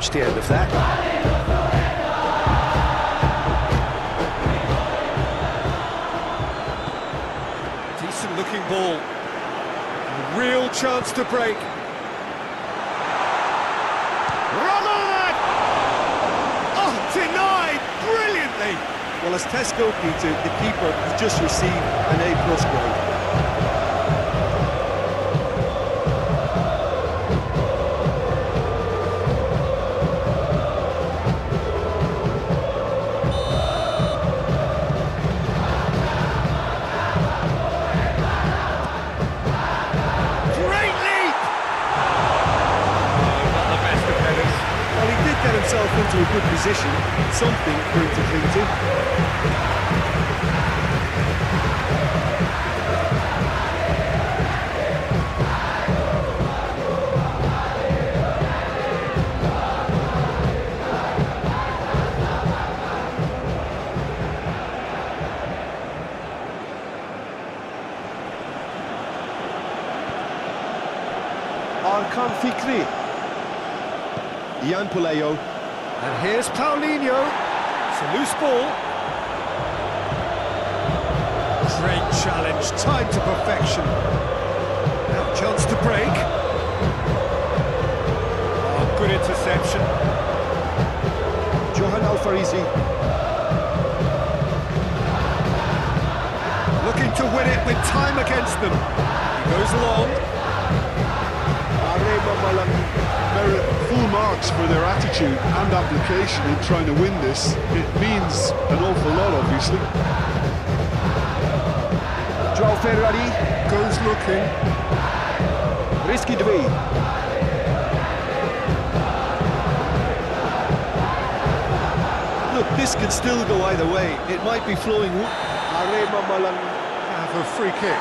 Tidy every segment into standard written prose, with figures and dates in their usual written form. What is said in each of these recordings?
reached the end of that. Decent looking ball. A real chance to break. Denied brilliantly. Well, as Tesco, Peter, the keeper has just received an A+ grade. Great leap! Not the best of headers. Well, he did get himself into a good position, something for him to cling to. Arkan Fikri. Ian Puleo. And here's Paulinho. It's a loose ball. Great challenge, time to perfection. Now chance to break. Oh, good interception. Johan Alfarisi. Looking to win it with time against them. He goes long. AREMA Malang merit full marks for their attitude and application in trying to win this. It means an awful lot, obviously. João Ferrari. Goes looking. Rizky Dwi. Look, this can still go either way. It might be flowing. AREMA Malang have a free kick.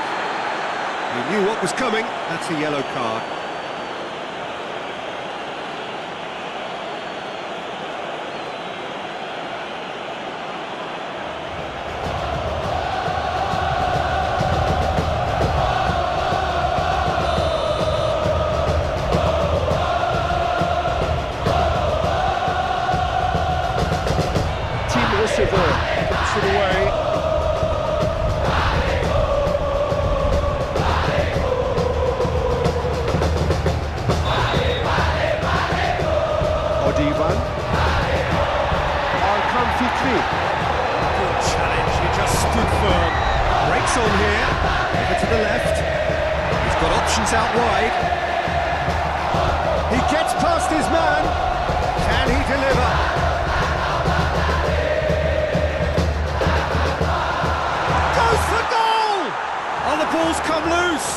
He knew what was coming. That's a yellow card. Puts it away. Odivan. Arkan Fikri. Good challenge, he just stood firm. Breaks on here, over to the left. He's got options out wide. He gets past his man. Can he deliver? The ball's come loose!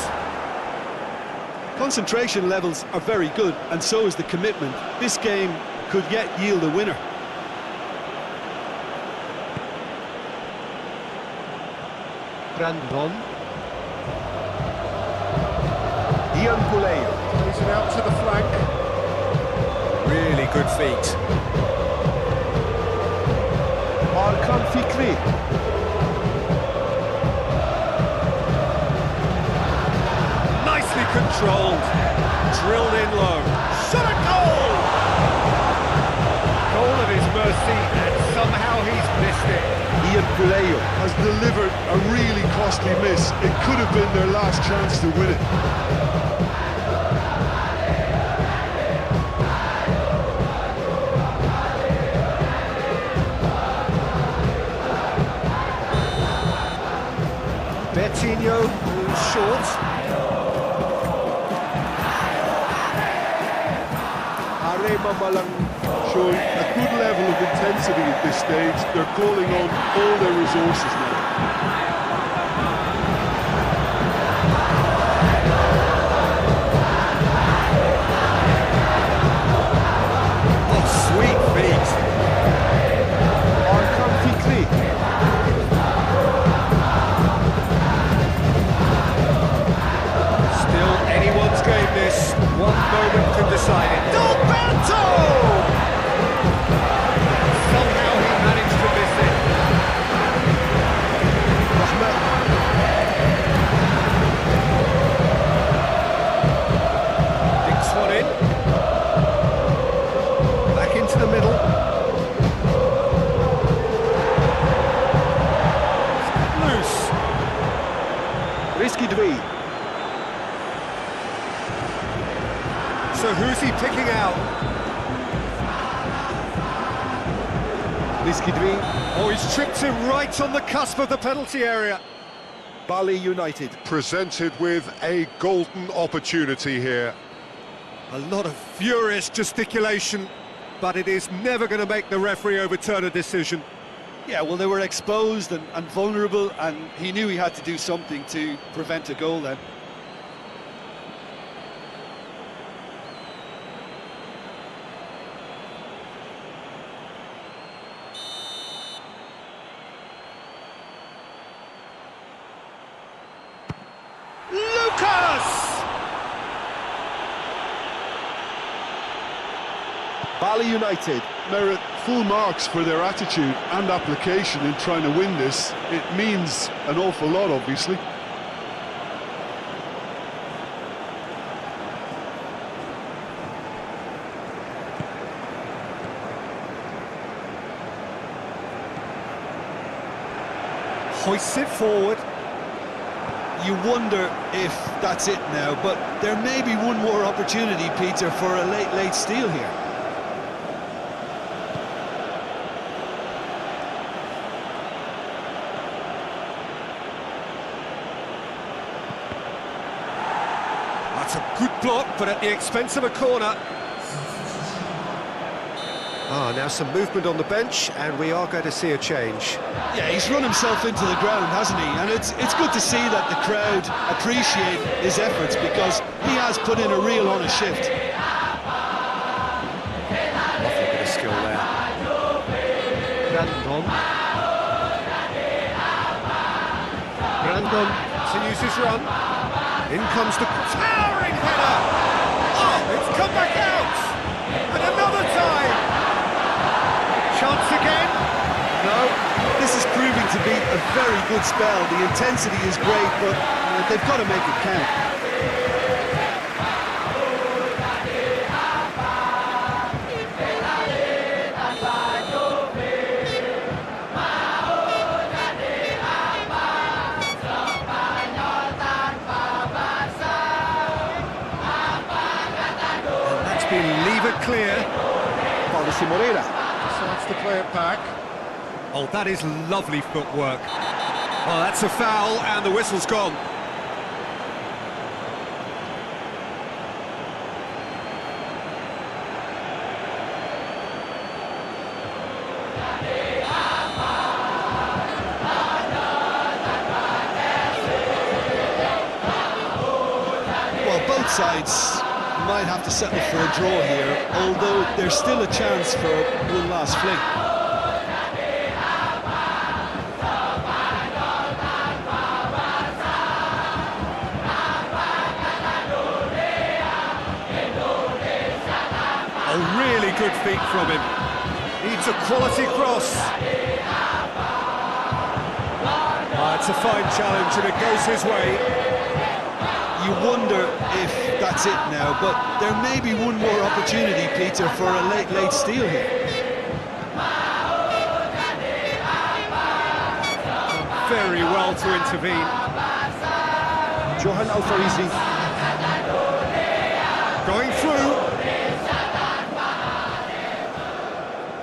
Concentration levels are very good, and so is the commitment. This game could yet yield a winner. Brandon. Ian Puleo. Plays it out to the flank. Really good feet. Arkan Fikri. Controlled, drilled in low, shot a goal! Goal at his mercy, and somehow he's missed it. Ian Puleo has delivered a really costly miss. It could have been their last chance to win it. Bertinho, who's short. AREMA Malang showing a good level of intensity at this stage. They're calling on all their resources now. Oh, sweet feet. Arkan Fikri. Still anyone's game this. One moment can decide it. Somehow he managed to miss it. Who's he picking out? Bliski drie. Oh, he's tripped him right on the cusp of the penalty area. Bali United. Presented with a golden opportunity here. A lot of furious gesticulation, but it is never going to make the referee overturn a decision. Yeah, well, they were exposed and vulnerable, and he knew he had to do something to prevent a goal then. Bali United Merit full marks for their attitude and application in trying to win this. It means an awful lot, obviously. Hoists it forward. You wonder if that's it now, but there may be one more opportunity, Peter, for a late steal here. That's a good block, but at the expense of a corner. Now some movement on the bench, and we are going to see a change. Yeah, he's run himself into the ground, hasn't he? And it's good to see that the crowd appreciate his efforts, because he has put in a real honest shift. Lovely bit of skill there. Brandon continues his run. In comes the towering header. Oh, it's come back out. And another time. Chance again. No, this is proving to be a very good spell. The intensity is great, but they've got to make it count. Leave it clear. Decides to play it back. Oh, that is lovely footwork. Oh, that's a foul, and the whistle's gone. Well, both sides might have to settle for a draw here, although there's still a chance for one last fling. A really good feat from him. Needs a quality cross. It's a fine challenge, and it goes his way. You wonder if that's it now, but there may be one more opportunity, Peter, for a late steal here. Very well to intervene. Johan Alfarisi. Going through.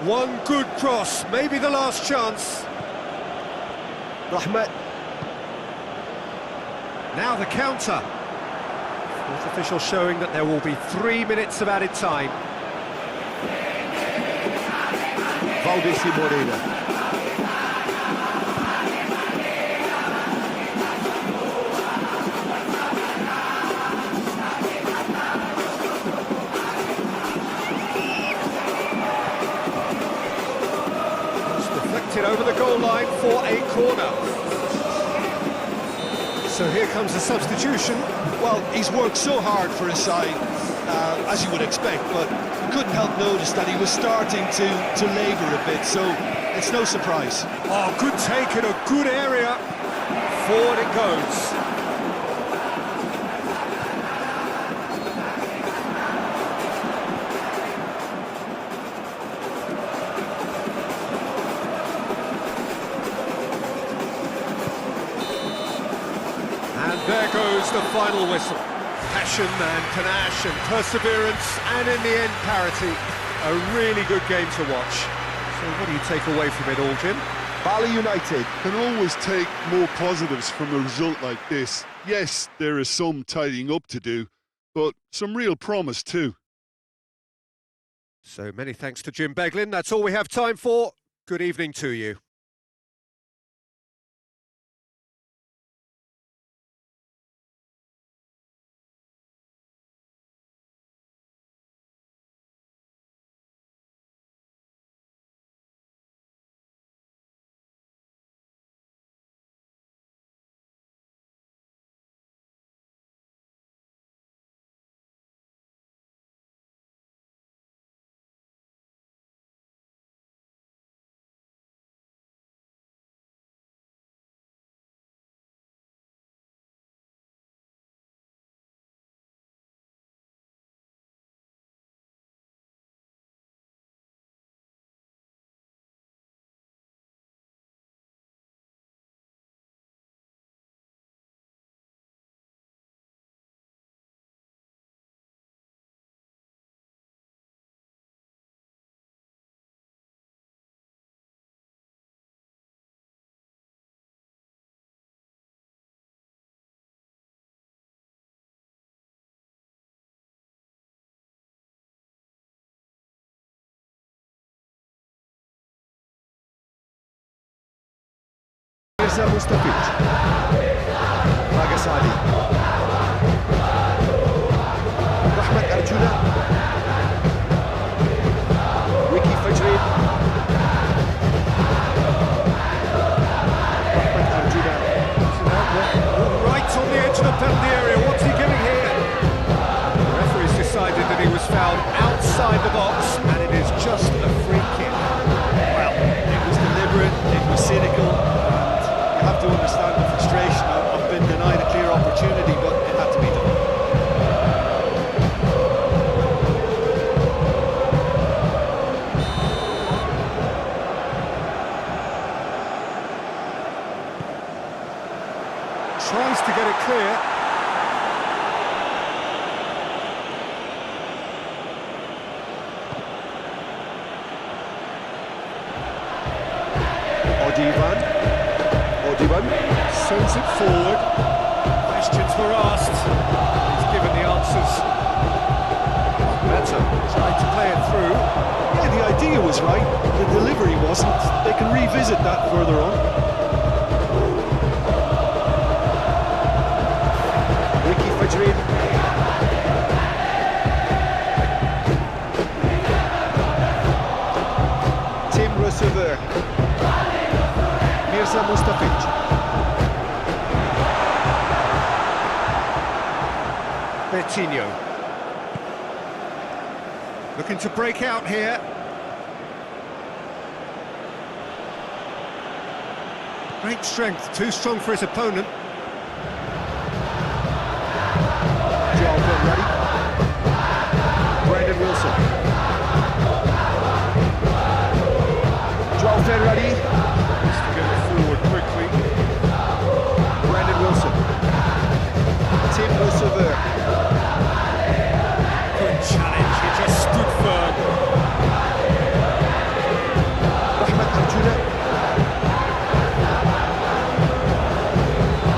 One good cross, maybe the last chance. Rahmat. Now the counter. Fourth official showing that there will be 3 minutes of added time. Valdesi Moreira. Over the goal line for a corner. So here comes the substitution. Well, he's worked so hard for his side, as you would expect, but you couldn't help notice that he was starting to labour a bit, so it's no surprise. Oh, good take in a good area. Forward it goes. There goes the final whistle. Passion and panache and perseverance, and in the end, parity. A really good game to watch. So what do you take away from it all, Jim? Bali United can always take more positives from a result like this. Yes, there is some tidying up to do, but some real promise too. So many thanks to Jim Beglin. That's all we have time for. Good evening to you. Mustafic. Bagasali. Ahmed Arjuna. Ricky Fajrin. Ahmed Arjuna. Right on the edge of the penalty area. What's he giving here? The referee's decided that he was fouled outside the box, and it is just a free kick. Well, it was deliberate, it was cynical. You have to understand the frustration of being denied a clear opportunity, but it had to be done. Tries to get it clear. Odivan sends it forward. Questions were asked. He's given the answers. Better tried to play it through. Yeah, the idea was right, the delivery wasn't. They can revisit that further on. Ricky Fajrin. Tim receveur. Mirza Mustafic. Bertinho. Looking to break out here. Great strength, too strong for his opponent. Ready. Brandon Wilson. Joao Ferrari. Needs to get it forward quickly. Brandon Wilson. Tim receveur. Good challenge, he just stood firm. Ahmed Arjuna.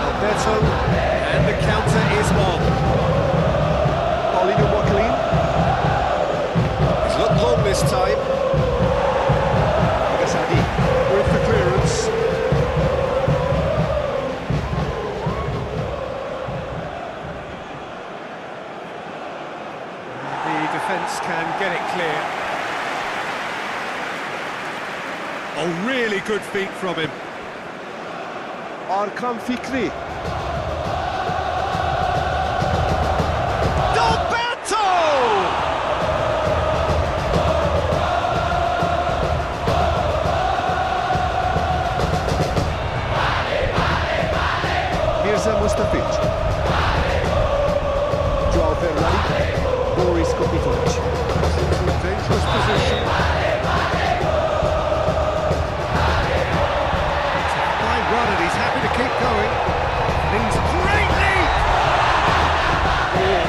Alberto, and the counter is on. Paulino Wakalin. He's looked long this time. Bagasali. With the clearance. The defence can get it clear. Oh, really good feet from him. Arkan Fikri. Mirza Mustafic. Joao Ferrari. Boris Kopitovic. Dangerous position. It's a fine run and he's happy to keep going. Means great lead! Oh,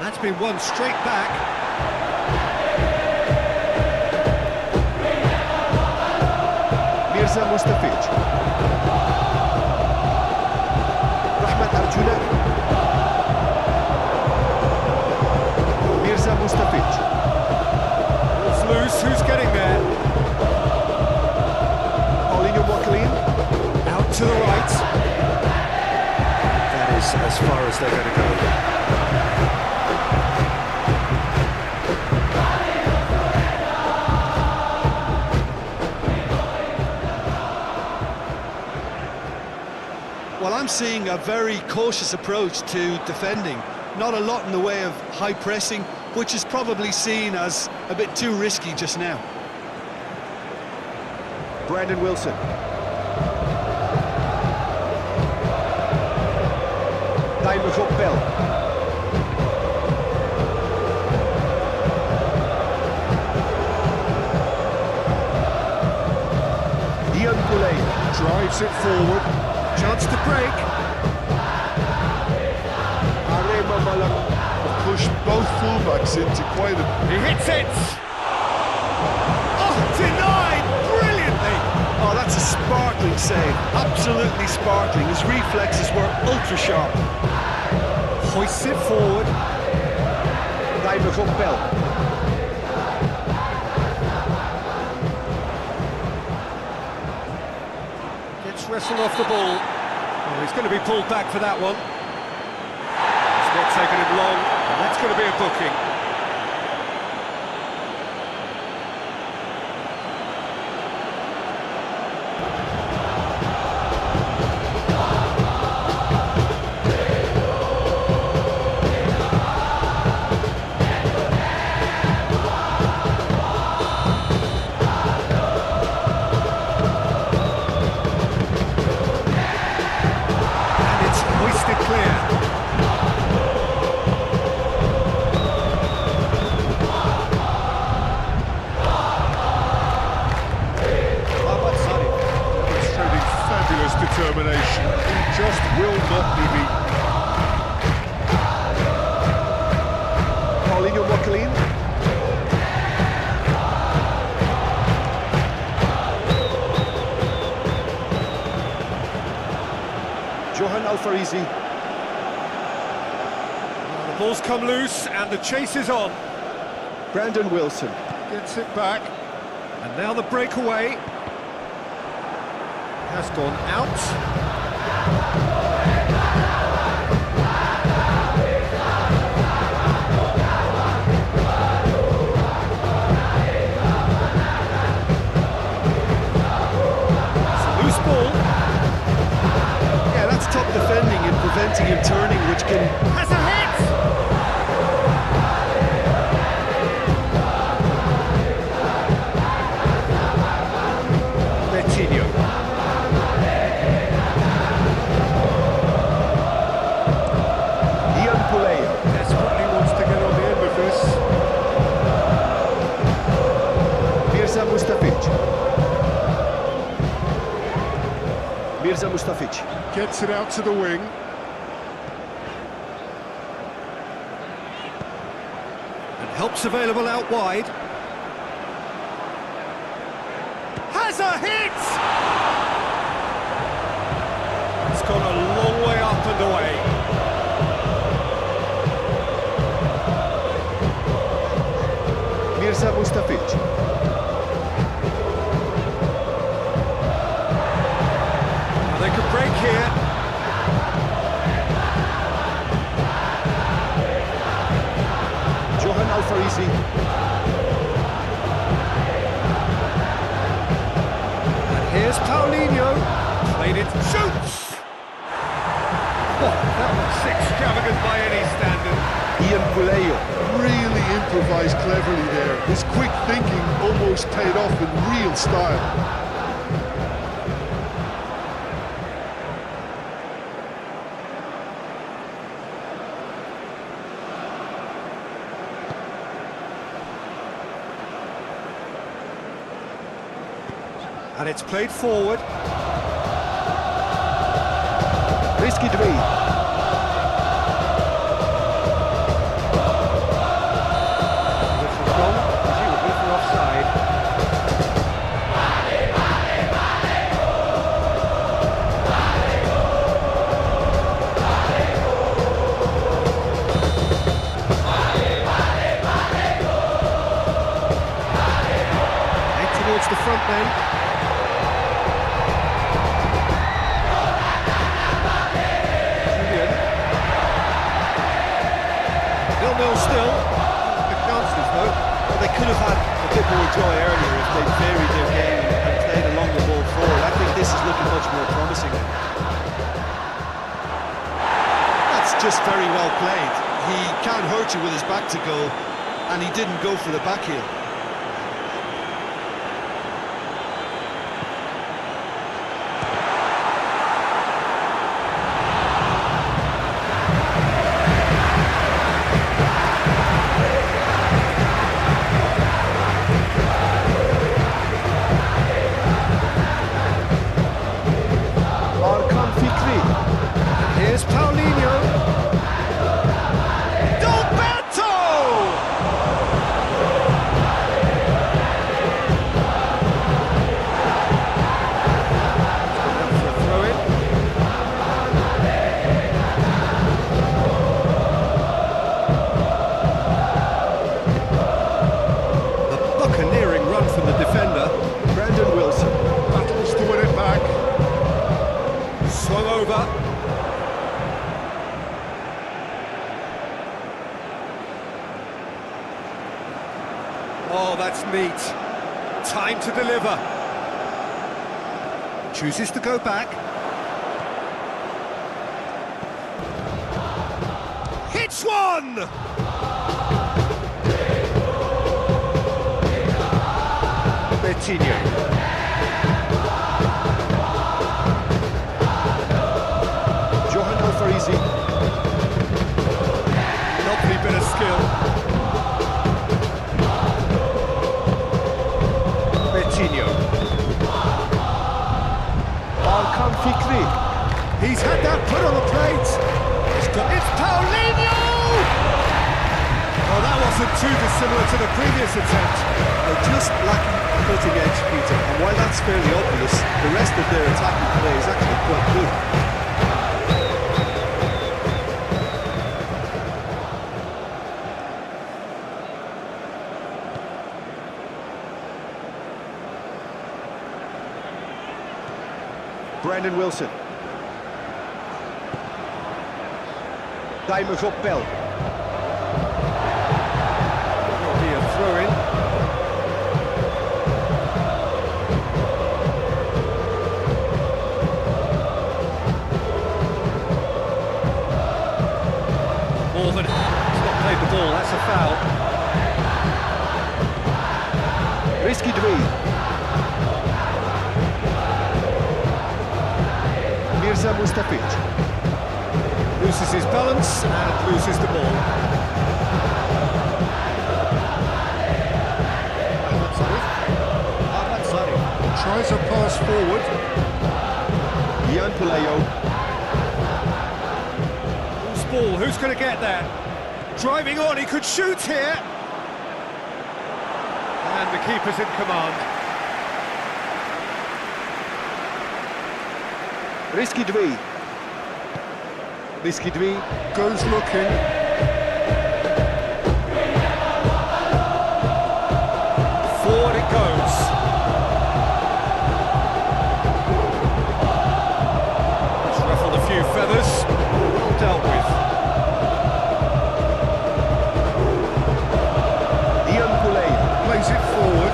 That's been won straight back. Mirza Mustafic. Rahmat Arjuna. Mirza Mustafic. It's loose, who's getting there? Paulinho Boaklin. Out to the right. That is as far as they're going to go. Well, I'm seeing a very cautious approach to defending. Not a lot in the way of high pressing, which is probably seen as a bit too risky just now. Brandon Wilson. Daimers op Bell. Ian Poulet. Drives it forward. Chance to break. AREMA Malang. Push both fullbacks into quite a... He hits it! Oh, denied brilliantly! Oh, that's a sparkling save. Absolutely sparkling. His reflexes were ultra sharp. Hoists it forward. Daimers op Bell. Gets wrestled off the ball. Oh, he's going to be pulled back for that one. It's not taking him long, and that's going to be a booking. Determination. He just will not be beaten. Paulinho Boaklin. Johan Alfarisi. The ball's come loose, and the chase is on. Brandon Wilson. Gets it back. And now the breakaway. Has gone out. It's a loose ball. Yeah, that's top defending and preventing him turning, which can... Has a hit! Mirza Mustafic. Gets it out to the wing. And help's available out wide. Has a hit! It's gone a long way up and away. Mirza Mustafic. They could break here. Johan Alfarisi. And here's Paulinho. Played it, shoots! Oh, that was extravagant by any standard. Ian Poulet. Really improvised cleverly there. His quick thinking almost paid off in real style. And it's played forward. Rizky Dwayne. then. 0-0 still. The chances though. Well, they could have had a bit more joy earlier if they'd varied their game and played along the ball forward. I think this is looking much more promising now. That's just very well played. He can't hurt you with his back to goal, and he didn't go for the back heel. Here's Paulinho. Gilberto! For a throw-in. A buccaneering run from the defender. Brandon Wilson. Battles to win it back. Swung over. Oh, that's neat. Time to deliver. Chooses to go back. Hits one! Betinho. Johan Alfarisi. Lovely bit of skill. Betinho. Arkan Fikri. He's had that put on the plate. It's Paulinho! Oh, that wasn't too dissimilar to the previous attempt. They're just lacking cutting edge, Peter, and while that's fairly obvious, the rest of their attacking play is actually quite good. Brandon Wilson. Timers op Pel. Will be a throw-in. More than... He's not played the ball, that's a foul. Risky 2. Mirza Mustafic. Loses his balance and loses the ball. Tries a pass forward. Jan Puleo. Loose ball, who's going to get there? Driving on, he could shoot here. And the keeper's in command. Risky 2. Risky 2. Goes looking. Forward it goes. It's ruffled a few feathers. Well dealt with. Jan Puleo. Plays it forward.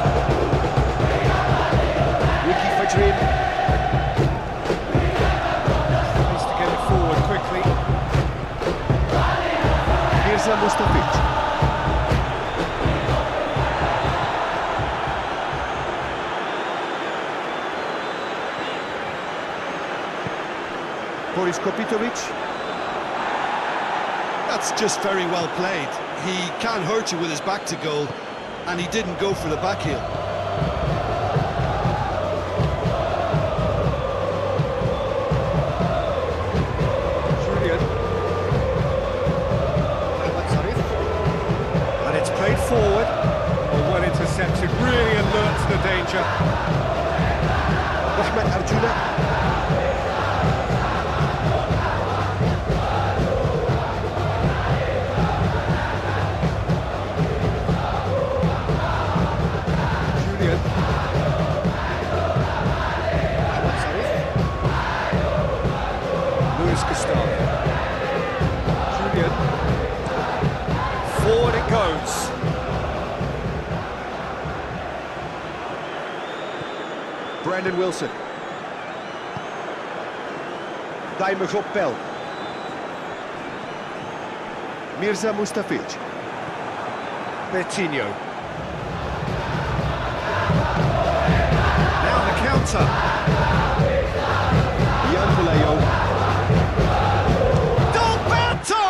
Ricky Fajrin. Needs to get it forward quickly. Mirza Mustafic. Boris Kopitovic. That's just very well played. He can't hurt you with his back to goal, and he didn't go for the back heel. Julian. And it's played forward. Well intercepted, really alert to the danger. Ahmed Arjuna. Julian. Brandon Wilson. Dajmy op Bell. Mirza Mustafic. Bertinho. Now the counter. Jan Puleo. Dalberto!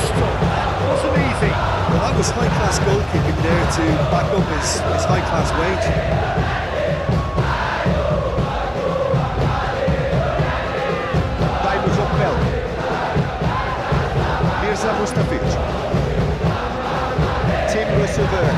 Stop, that wasn't easy. Well, that was high-class goalkeeping there to back up his high-class wage. Dajmy op Bell. Mirza Mustafic. Tim Receveur.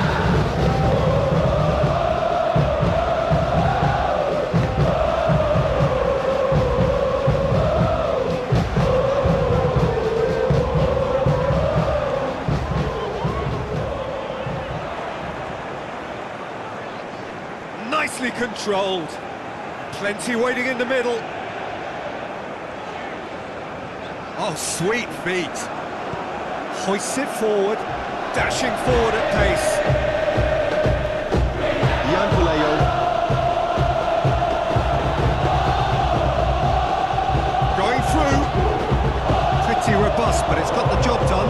Nicely controlled. Plenty waiting in the middle. Oh, sweet feet. Hoists it forward, dashing forward at pace. Jan Puleo. Going through. Pretty robust, but it's got the job done.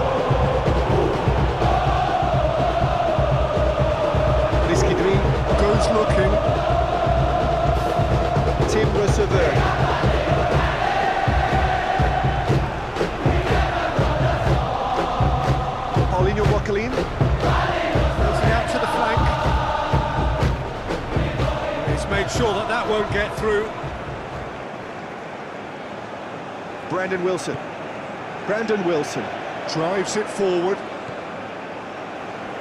Risky Dream. Goes looking. Tim Receveur. Paulinho Boccalin. Closing out to the flank. He's made sure that that won't get through. Brandon Wilson. Brandon Wilson. Drives it forward.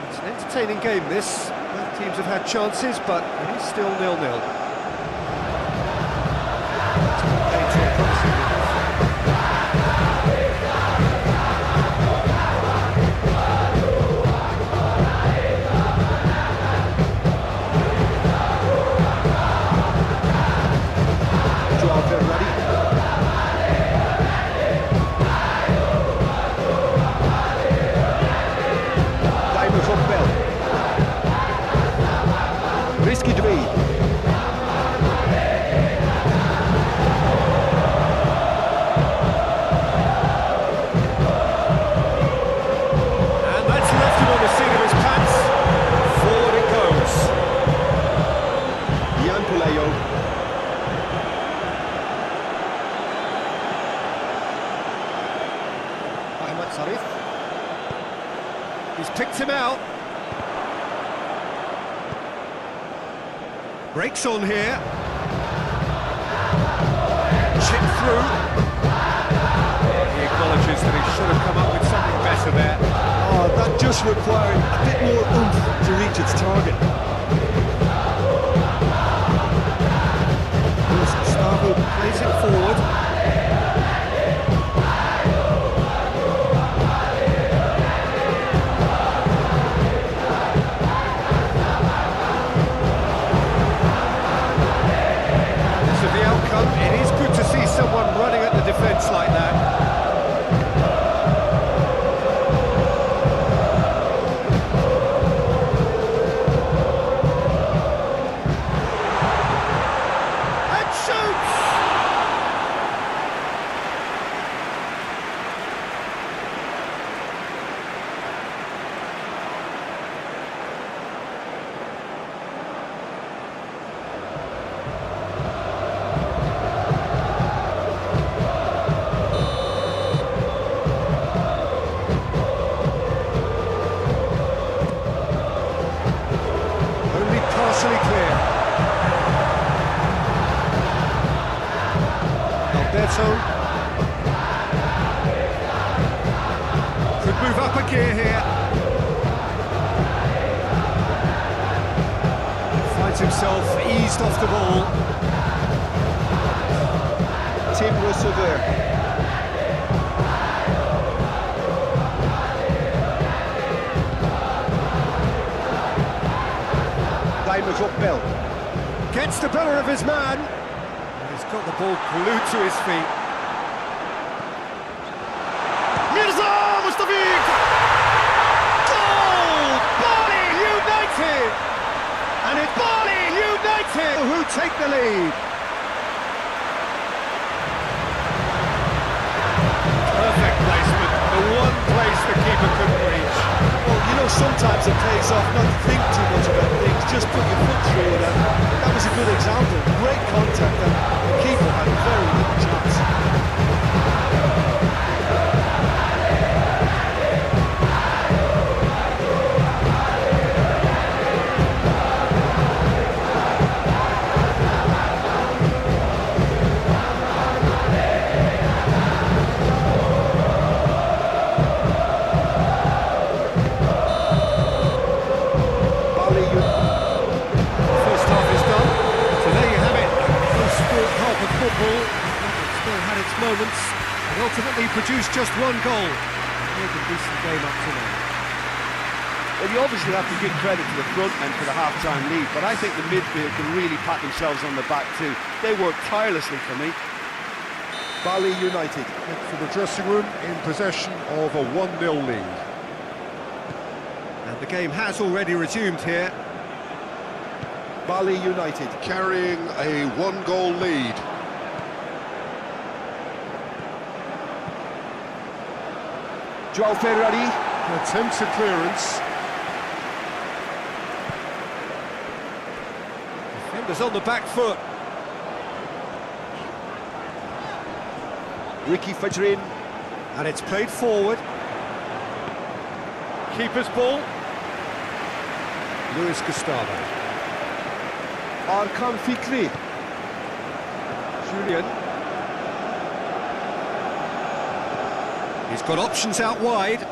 It's an entertaining game, this. Both teams have had chances, but it is still 0-0. Risky Dream. And that's left him on the seat of his pants. Forward it goes. Jan Puleo. Ahmed Sarif. He's picked him out. Breaks on here. Chip through. He acknowledges that he should have come up with something better there. Oh, that just required a bit more oomph to reach its target. Gustavo plays it forward. It is good to see someone running at the defence like that. And shoots! Partially clear. Alberto could move up a gear here. Finds himself eased off the ball. Tim Receveur. Dajmy op Bell. Gets the better of his man. He's got the ball glued to his feet. Mirza Mustafic! Goal! Bali United! And it's Bali United! take the lead. Perfect placement, the one place the keeper couldn't reach. Well, you know, sometimes it pays off not to think too much about things, just put your foot through it, and that was a good example. Great contact, and the keeper had very little chance. First half is done, so there you have it. Close sport half of football. It still had its moments, and ultimately produced just one goal. Made a decent game up to now. Well, you obviously have to give credit to the front men for the half-time lead, but I think the midfield can really pat themselves on the back too. They worked tirelessly for me. Bali United. For the dressing room in possession of a 1-0 lead. And the game has already resumed here. Bali United. Carrying a 1-goal lead. João Ferrari. Attempts a clearance. Defenders on the back foot. Ricky Fajrin. And it's played forward. Keeper's ball. Luis Gustavo. Arkan Fikri. Julian. He's got options out wide.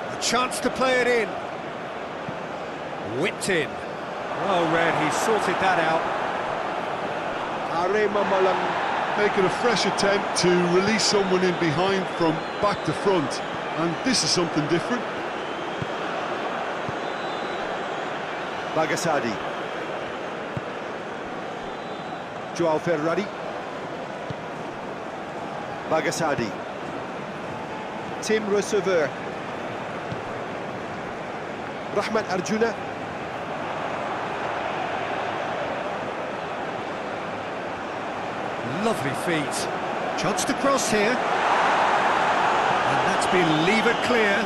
A chance to play it in. Whipped in. Well read, he sorted that out. AREMA Malang. Making a fresh attempt to release someone in behind from back to front. And this is something different. Bagasadi. João Ferrari. Bagasadi. Tim receveur. Rahman Arjuna. Lovely feet. Chance to cross here. And that's been levered clear.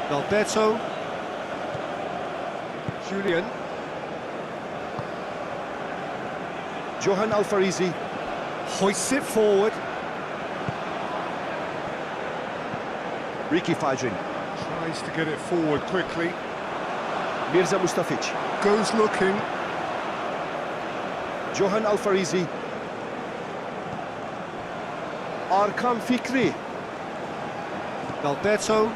Alberto. Julian. Johan Alfarizi. Hoists it forward. Ricky Fajrin. Tries to get it forward quickly. Mirza Mustafic. Goes looking. Johan Alfarizi. Arkan Fikri. Alberto.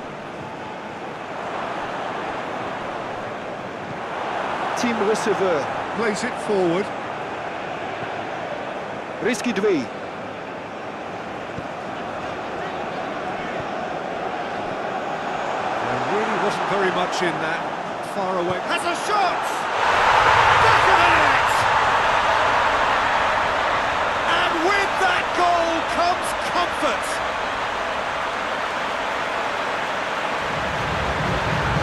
Team receveur. Plays it forward. Risky Dwee. There really wasn't very much in that. Far away. Has a shot! Back of the net! And with that goal comes comfort.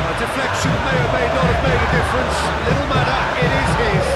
A deflection may or may not have made a difference. Little matter, it is his.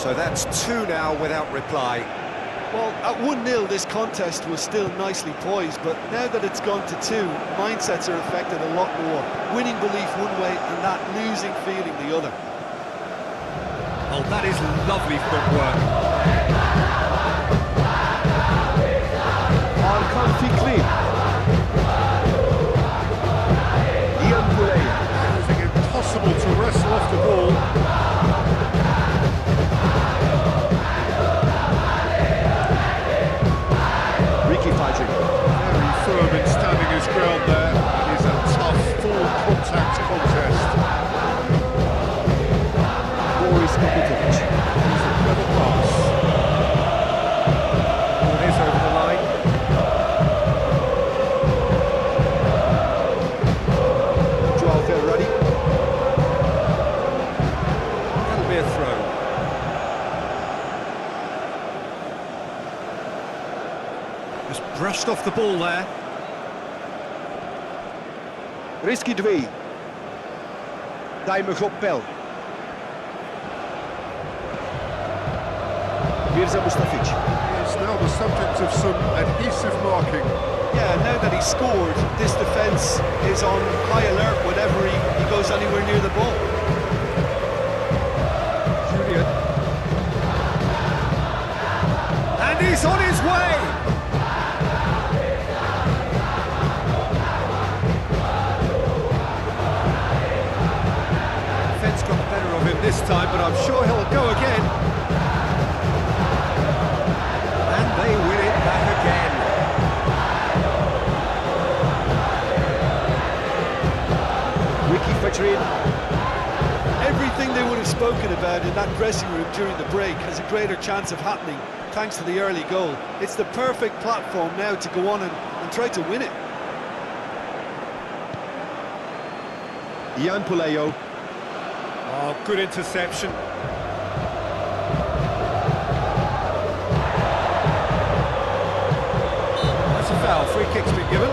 So that's 2 now without reply. Well, at 1-0, this contest was still nicely poised, but now that it's gone to 2, mindsets are affected a lot more. Winning belief one way and that losing feeling the other. Oh, that is lovely footwork. Arkan Fikri. Ian Boulay. It was impossible to wrestle off the ball. fighting. Very firm in standing his ground there. It is a tough, full contact contest. Boris Kapitovic. It's a clever pass. Ball is over the line. Joao Ferrari. That'll be a throw. Just brushed off the ball there. Risky 2. Dajmy op Pel. Mirza Mustafic. He's now the subject of some adhesive marking. Yeah, now that he's scored, this defence is on high alert whenever he goes anywhere near the ball. Julian. And he's on his way! Defence got the better of him this time, but I'm sure he'll go again. And they win it back again. Ricky Fetcherin. Everything they would have spoken about in that dressing room during the break has a greater chance of happening thanks to the early goal. It's the perfect platform now to go on and try to win it. Jan Puleo. Oh, good interception. That's a foul. Free kick's been given.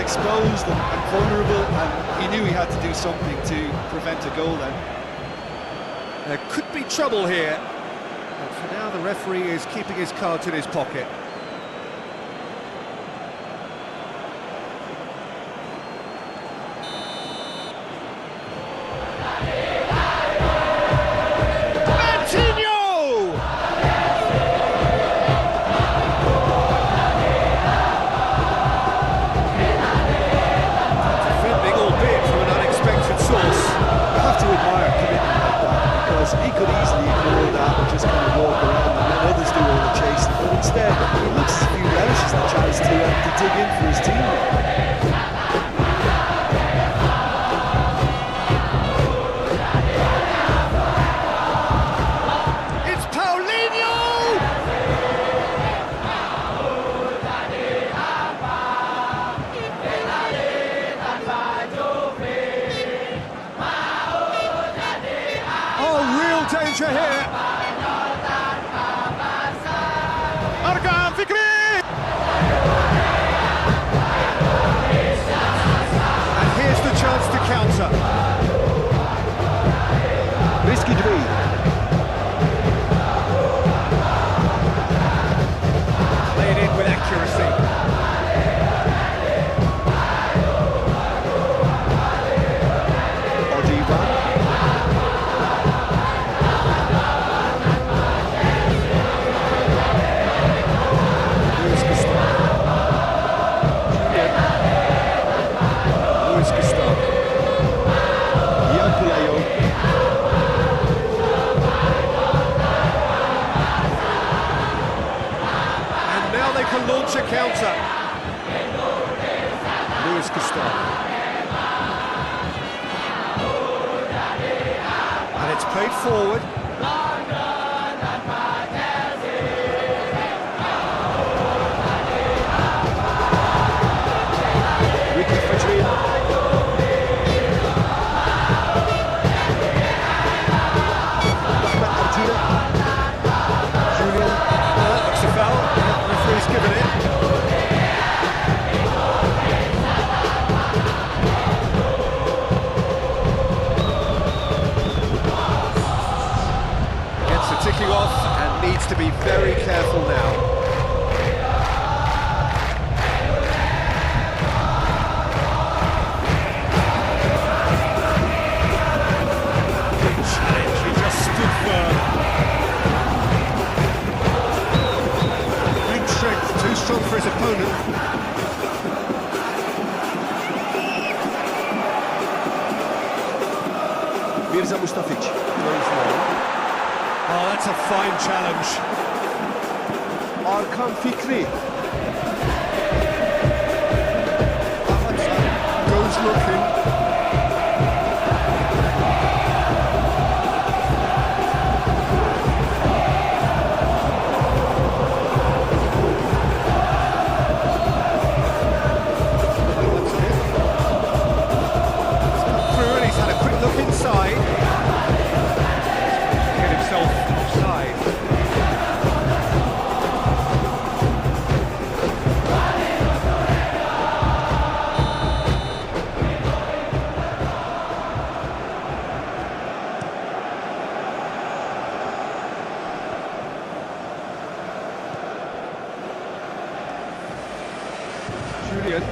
Exposed and vulnerable, and he knew he had to do something to prevent a goal then. There could be trouble here, but for now the referee is keeping his cards in his pocket. He could easily ignore that and just kind of walk around and let others do all the chasing, but instead he looks as if he relishes the chance to dig in for his team. It's Paulinho! Danger here. And here's the chance to counter. Risky 2. Played in with accuracy. Launch a counter. Luis Gustavo. And it's played forward. Ricky Fetcherin. Julian. Looks a foul. Referee's given it. opponent. Mirza Mustafic. Goes long. Oh, that's a fine challenge. Arkan Fikri. Goes looking. Through and he's had a quick look inside. Get himself offside. Julian.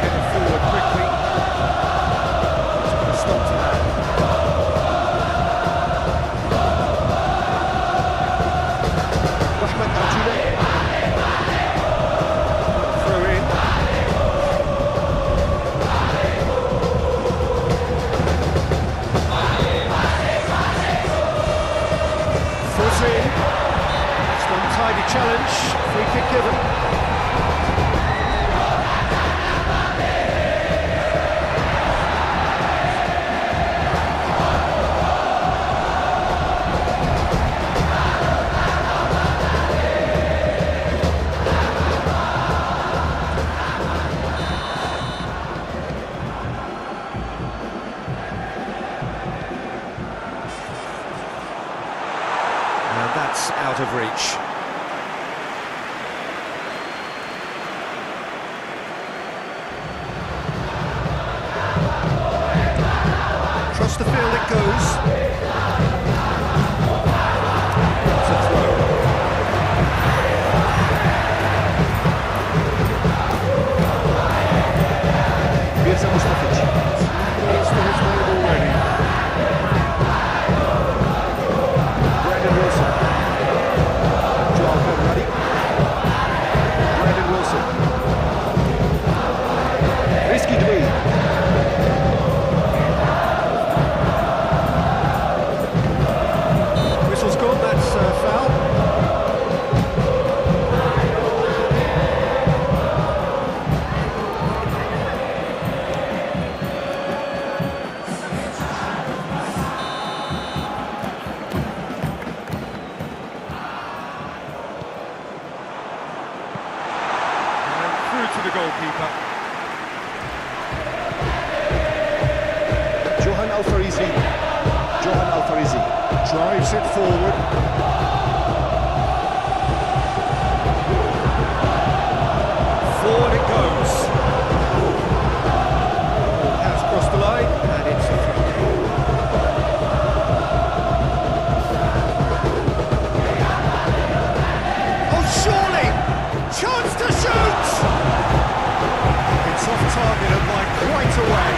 Getting forward quickly. Let's put a stop to that. Rahmat Atile. Throw in. Foot in. It's an untidy challenge. Free kick given. And that's out of reach. Across the field it goes. It's a throw. Mirza Mustafic. It's to his man already. Brandon Wilson. Joao Ferrari. Brandon Wilson. Risky Dwayne. Whistle's gone, that's a foul. And through to the goalkeeper. Johan Alfarizi. Johan Alfarizi. Drives it forward. Forward it goes. Ball has crossed the line, and it's a free kick. Oh, surely! Chance to shoot! It's off target and by quite a way.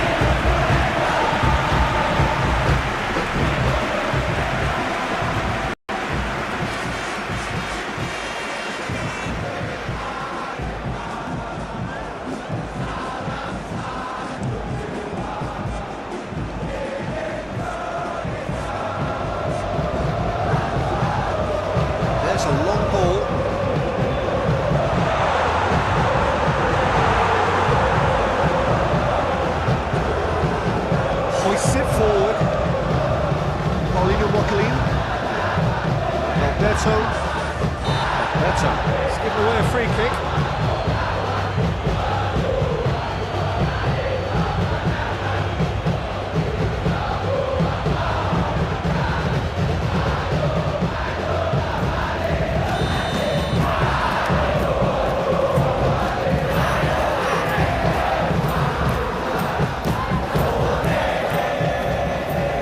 There's a long ball. Hoists it forward. Paulinho Mocalin. Alberto. It's given away a free kick.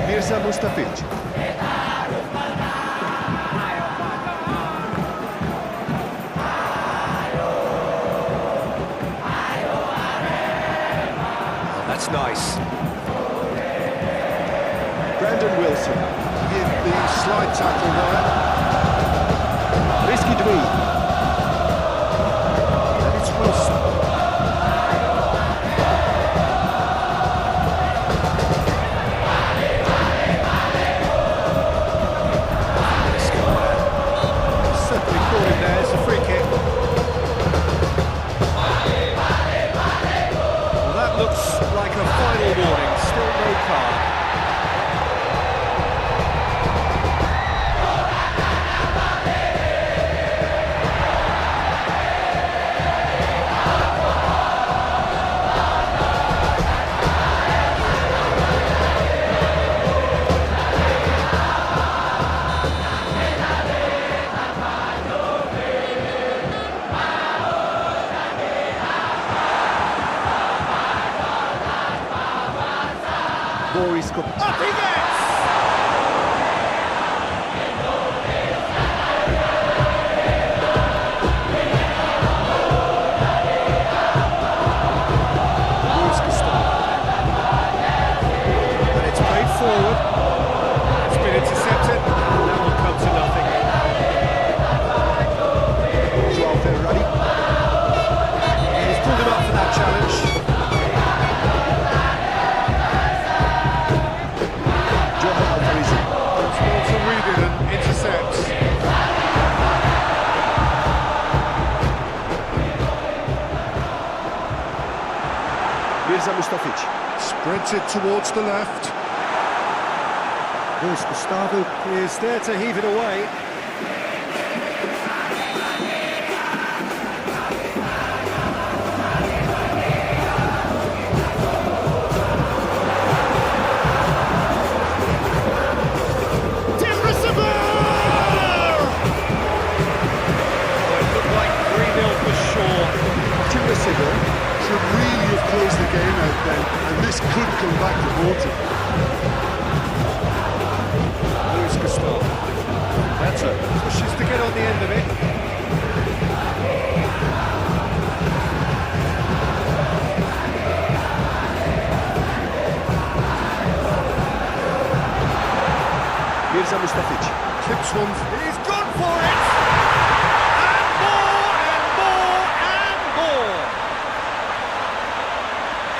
Mirza Mustafic. That's nice. Brandon Wilson. In the slide tackle there. Risky Dwee. And it's Wilson. Certainly caught him there, it's a free kick. Well, that looks like a final warning, still no card. Boris Kop. Up he gets! And it's played forward. It's been intercepted. And that will come to nothing. Joao Ferrari. He's pulled him up for that challenge. Johan Alfarizi. It's well to read it and intercepts. Mirza Mustafic. Spreads it towards the left. Luis Gustavo is there to heave it away. Should really have closed the game out then, and this could come back to haunt him. Luis Gustavo. Better. Pushes to get on the end of it. Mirza Mustafic. Clips one. He's gone for it! And more, and more, and more!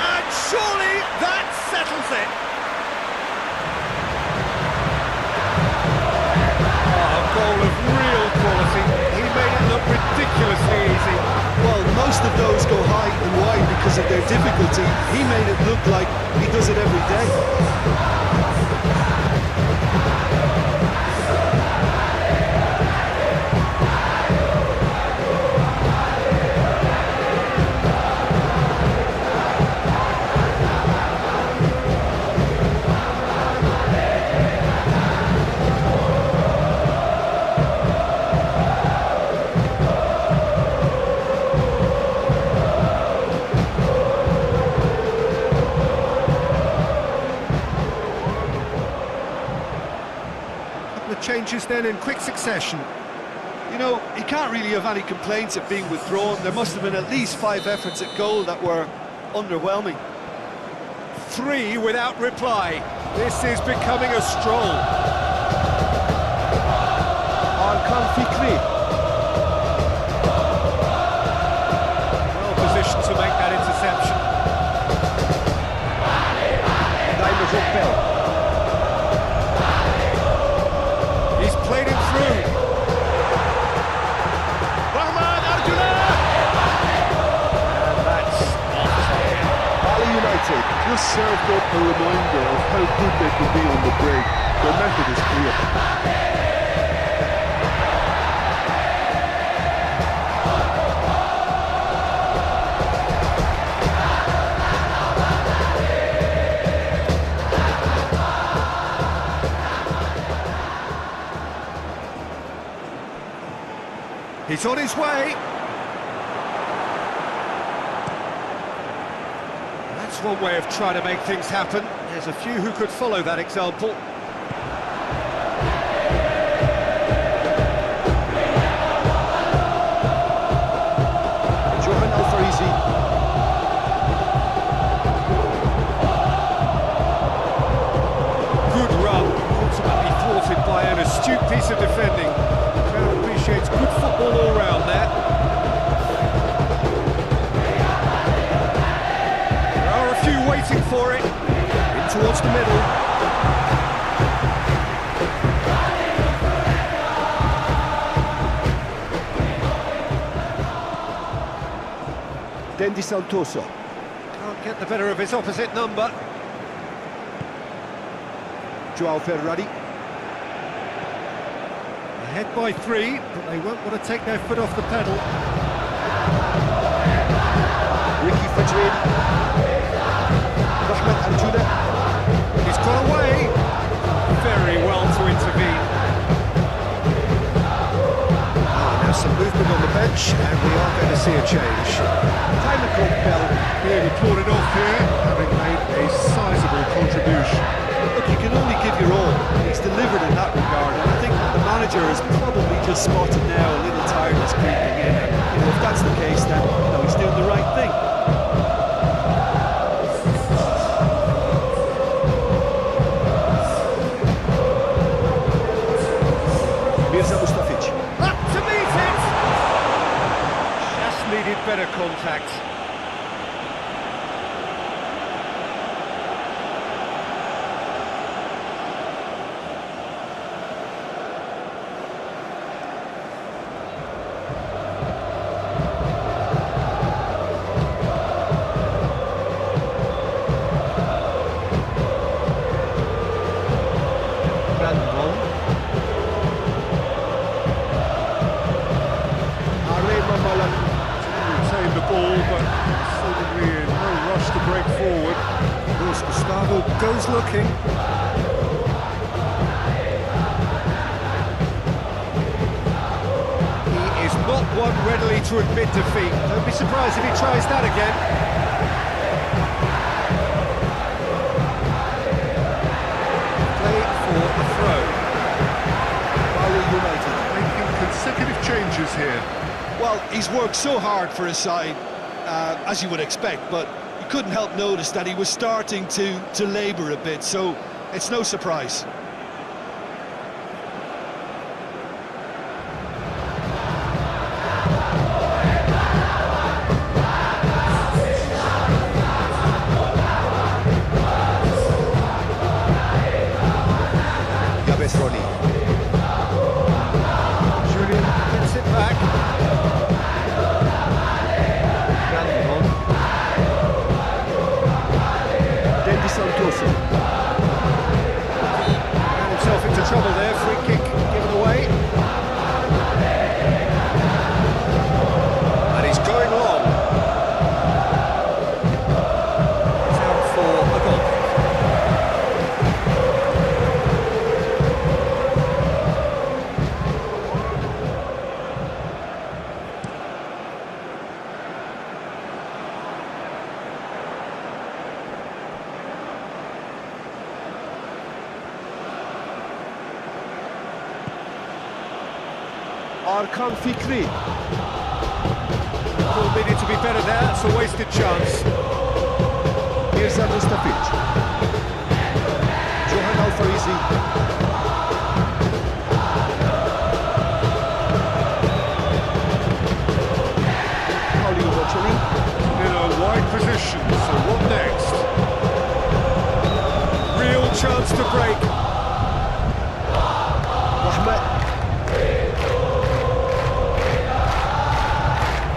And surely that settles it! Oh, a goal of real quality. He made it look ridiculously easy. Well, most of those go high and wide because of their difficulty. He made it look like he does it every day. Changes then in quick succession. You know, he can't really have any complaints at being withdrawn. There must have been at least 5 efforts at goal that were underwhelming. 3 without reply. This is becoming a stroll. Arkan Fikri. Well positioned to make that interception. Daimo Jokbel. He's played him through. Rahman Arjuna! And that's offside. Bali United. Just served up a reminder of how good they could be on the break. Their method is clear. He's on his way. That's one way of trying to make things happen. There's a few who could follow that example. Johan Alfarizi. Good run. piece of defending. The crowd appreciates good football all round there. There are a few waiting for it. In towards the middle. Dendi Santoso. Can't get the better of his opposite number. Joao Ferrari. Ahead by 3, but they won't want to take their foot off the pedal. Ricky Fajrini. Rahman Arjuna. He's got away. Very well to intervene. Now some movement on the bench, and we are going to see a change. Time called bell. Being applauded off here, having made a sizable contribution. Look, you can only give your all. He's delivered in that regard, and I think the manager has probably just spotted now a little tiredness creeping in. And, if that's the case, then he's doing the right thing. Mirza Mustafic. Up to meet it! Just needed better contact. AREMA Malang. Retained the ball, but seemingly in no rush to break forward. Of course, Gustavo goes looking. He is not one readily to admit defeat. Don't be surprised if he tries that again. Play for a throw. BALI United. Making consecutive changes here. Well, he's worked so hard for his side, as you would expect, but you couldn't help notice that he was starting to labour a bit, so it's no surprise. Yabes Roni. Julian gets it back. Dendi Santoso. Got himself into trouble there. Free kick given away. And he's going long. He's out for a goal. Arkan Fikri. Ball needed to be better there. It's a wasted chance. Mirza Mustafic. Johan Al-Farizi. Paulinho Bocelli. In a wide position, so what next? Real chance to break. Rahman.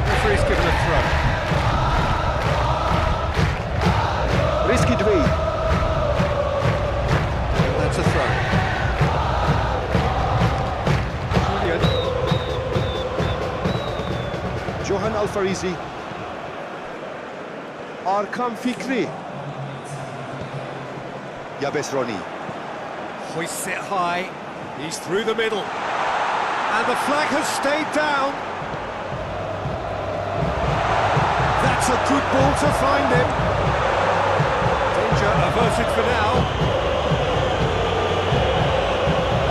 Referee's given a throw. Risky Dway. That's a throw. Julian. Johan Al-Farizi. Arkan Fikri. Yabes Roni. Hoists it high. He's through the middle. And the flag has stayed down. That's a good ball to find him. Danger averted for now.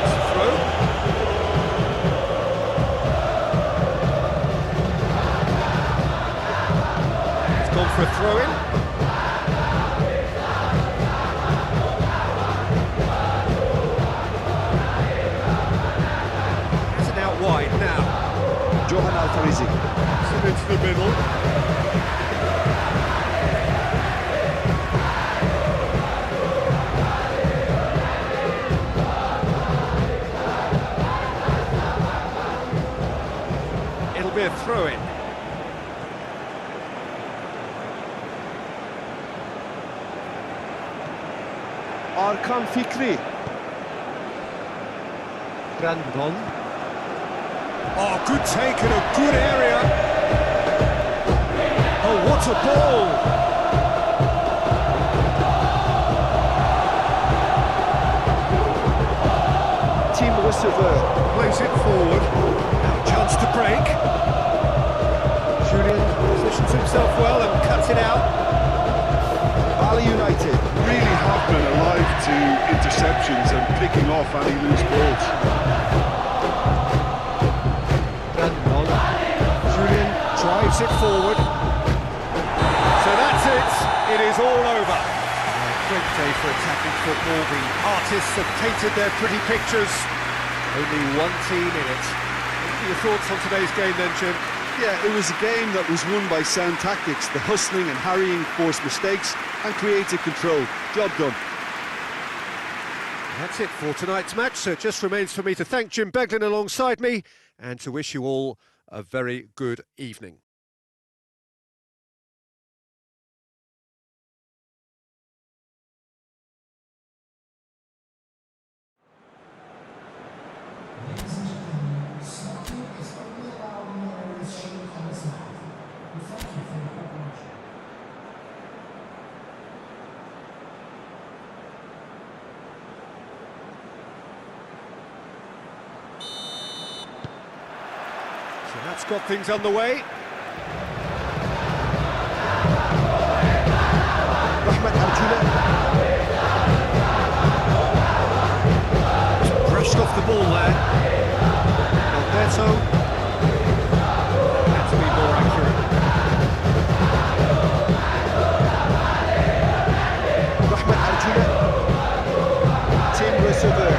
It's a throw. It's gone for a throw-in. Farizi. It's into the middle. It'll be a throw-in. Arkan Fikri. Brandon. Oh, good take in a good area. Oh, what a ball! Team receveur. Plays it forward. Now a chance to break. Julian positions himself well and cuts it out. BALI United. Really have been alive to interceptions and picking off any loose balls. Brandon. Julian drives it forward. So that's it. It is all over. Great day for attacking football. The artists have painted their pretty pictures. Only one team in it. What are your thoughts on today's game then, Jim? Yeah, it was a game that was won by sound tactics. The hustling and harrying forced mistakes and creative control. Job done. That's it for tonight's match, so it just remains for me to thank Jim Beglin alongside me and to wish you all a very good evening. So that's got things underway. Rahmat Arjuna. Brushed off the ball there. Alberto. Had to be more accurate. Rahmat Arjuna. Team receveur.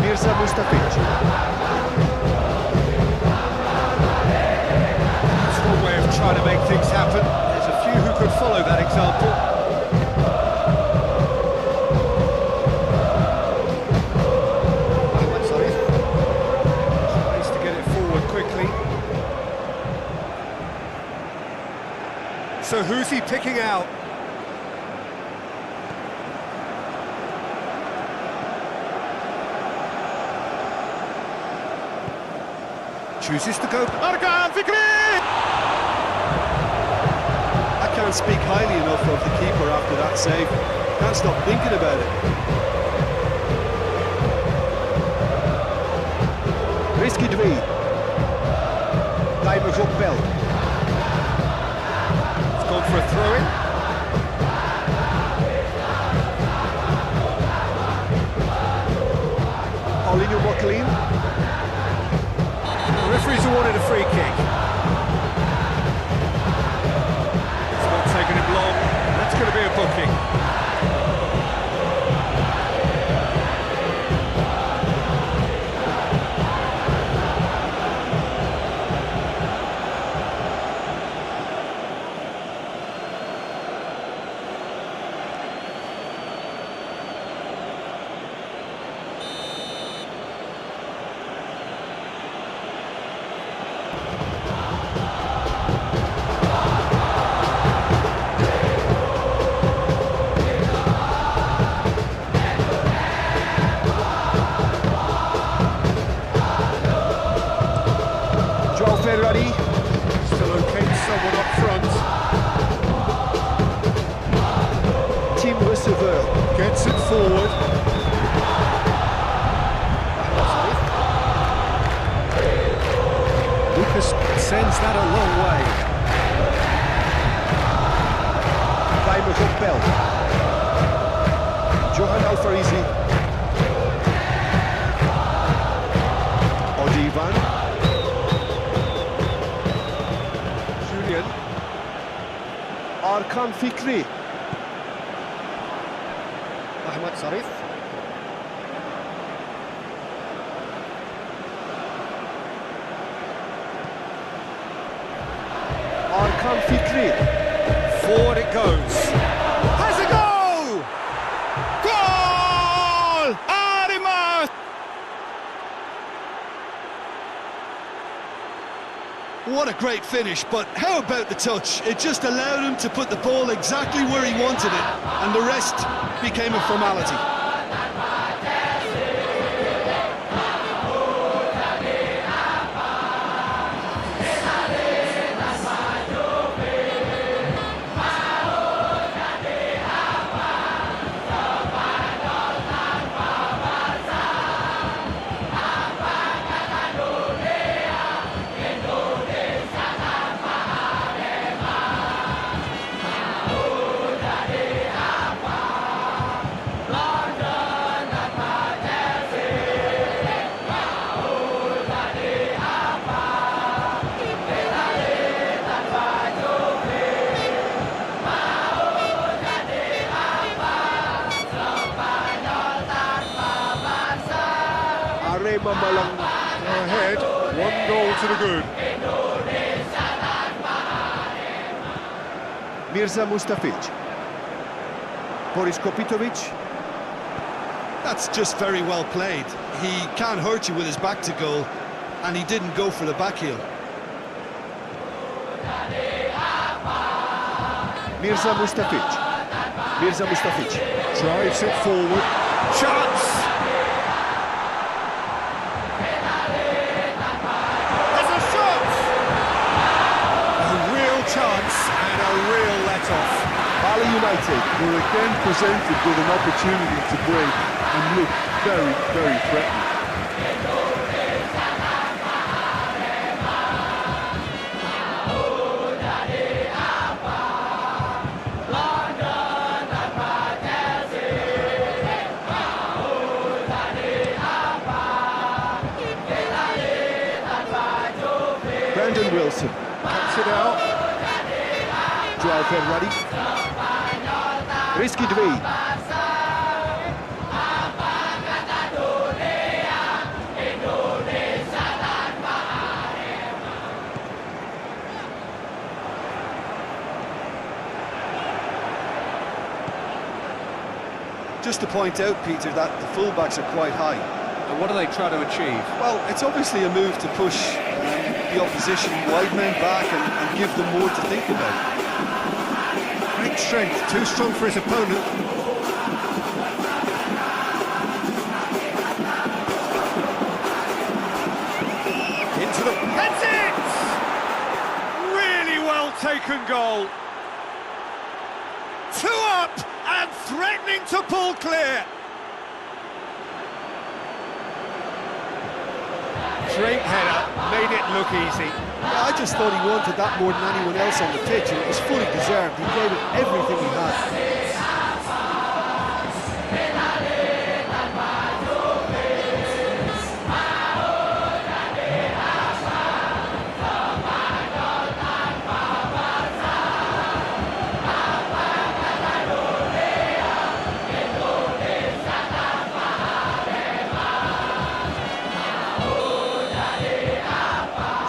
Mirza Mustafic. That's one way of trying to make things happen. There's a few who could follow that example. Tries to get it forward quickly. So who's he picking out? Chooses to go. Arkan Fikri! I can't speak highly enough of the keeper after that save. Can't stop thinking about it. Risky Dwi. Timer op bel. It's gone for a throw-in. Paulinho Mockelin. The referees awarded a free kick. It's not taken him long. That's going to be a booking. Ferrari. Still locates someone up front. Team receveur. Gets it forward. Lucas sends that a long way. Timer op bel. Johan Al-Farizi. Odivan. Julian. Arkan Fikri. Ahmad Sarif. Goal! AREMA! What a great finish, but how about the touch? It just allowed him to put the ball exactly where he wanted it, and the rest became a formality. AREMA malang Ahead, 1 goal to the good. Mirza Mustafic. Boris Kopitovic. That's just very well played. He can't hurt you with his back to goal, and he didn't go for the back heel. Mirza Mustafic. Mirza Mustafic. Drives it forward. Chance! There's a shot! A real chance and a real let-off. BALI United. Were again presented with an opportunity to break and look very, very threatening. Wilson. Cuts it out. Joao Ferrari. Rizky Dwi. Just to point out, Peter, that the fullbacks are quite high. And what do they try to achieve? Well, it's obviously a move to push the opposition wide men back and give them more to think about. Great strength, too strong for his opponent. Into the... That's it! Really well taken goal. 2 up and threatening to pull clear. Straight header, made it look easy. Yeah, I just thought he wanted that more than anyone else on the pitch, and it was fully deserved. He gave it everything he had.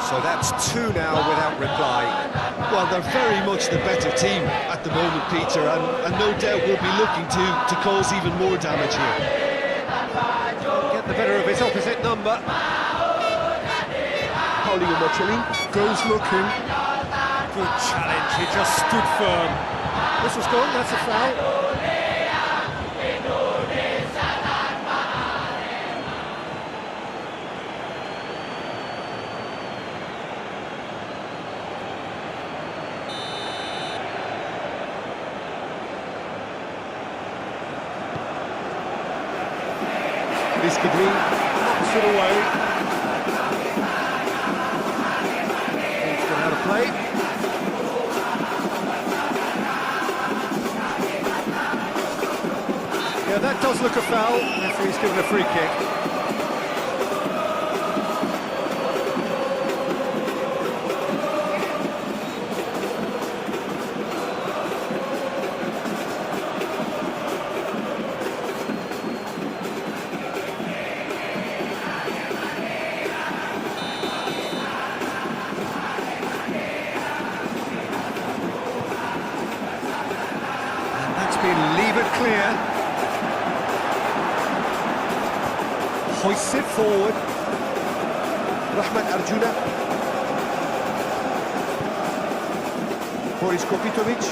So that's 2 now without reply. Well, they're very much the better team at the moment, Peter, and no doubt will be looking to cause even more damage here. Get the better of his opposite number. Paulinho Mocelin. Goes looking. Good challenge, he just stood firm. This was gone, that's a foul. Rizky Dwi. Knocks it away. He's got out of play. Yeah, that does look a foul. Referee's given a free kick. Leave it clear. Hoists it forward. Rahmat Arjuna. Boris Kopitovic.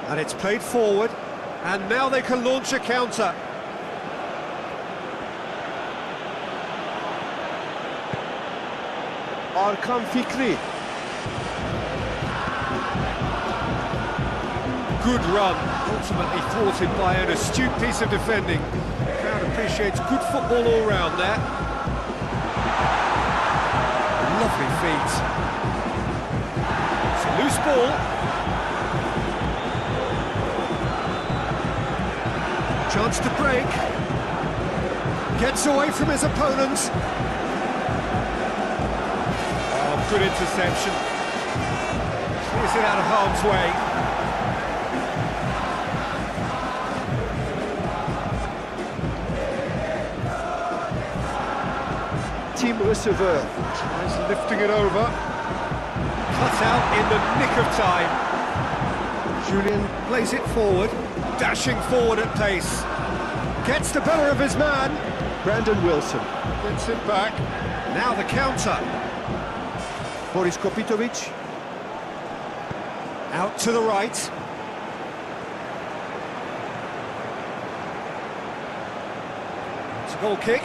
And it's played forward. And now they can launch a counter. Arkan Fikri. Good run, ultimately thwarted by an astute piece of defending. The crowd appreciates good football all round there. Lovely feet. It's a loose ball. Chance to break. Gets away from his opponent. Oh, good interception. Clears it out of harm's way. Team receveur. Tries lifting it over. Cut out in the nick of time. Julian plays it forward. Dashing forward at pace. Gets the better of his man. Brandon Wilson. Gets it back. Now the counter. Boris Kopitovic. Out to the right. It's a goal kick.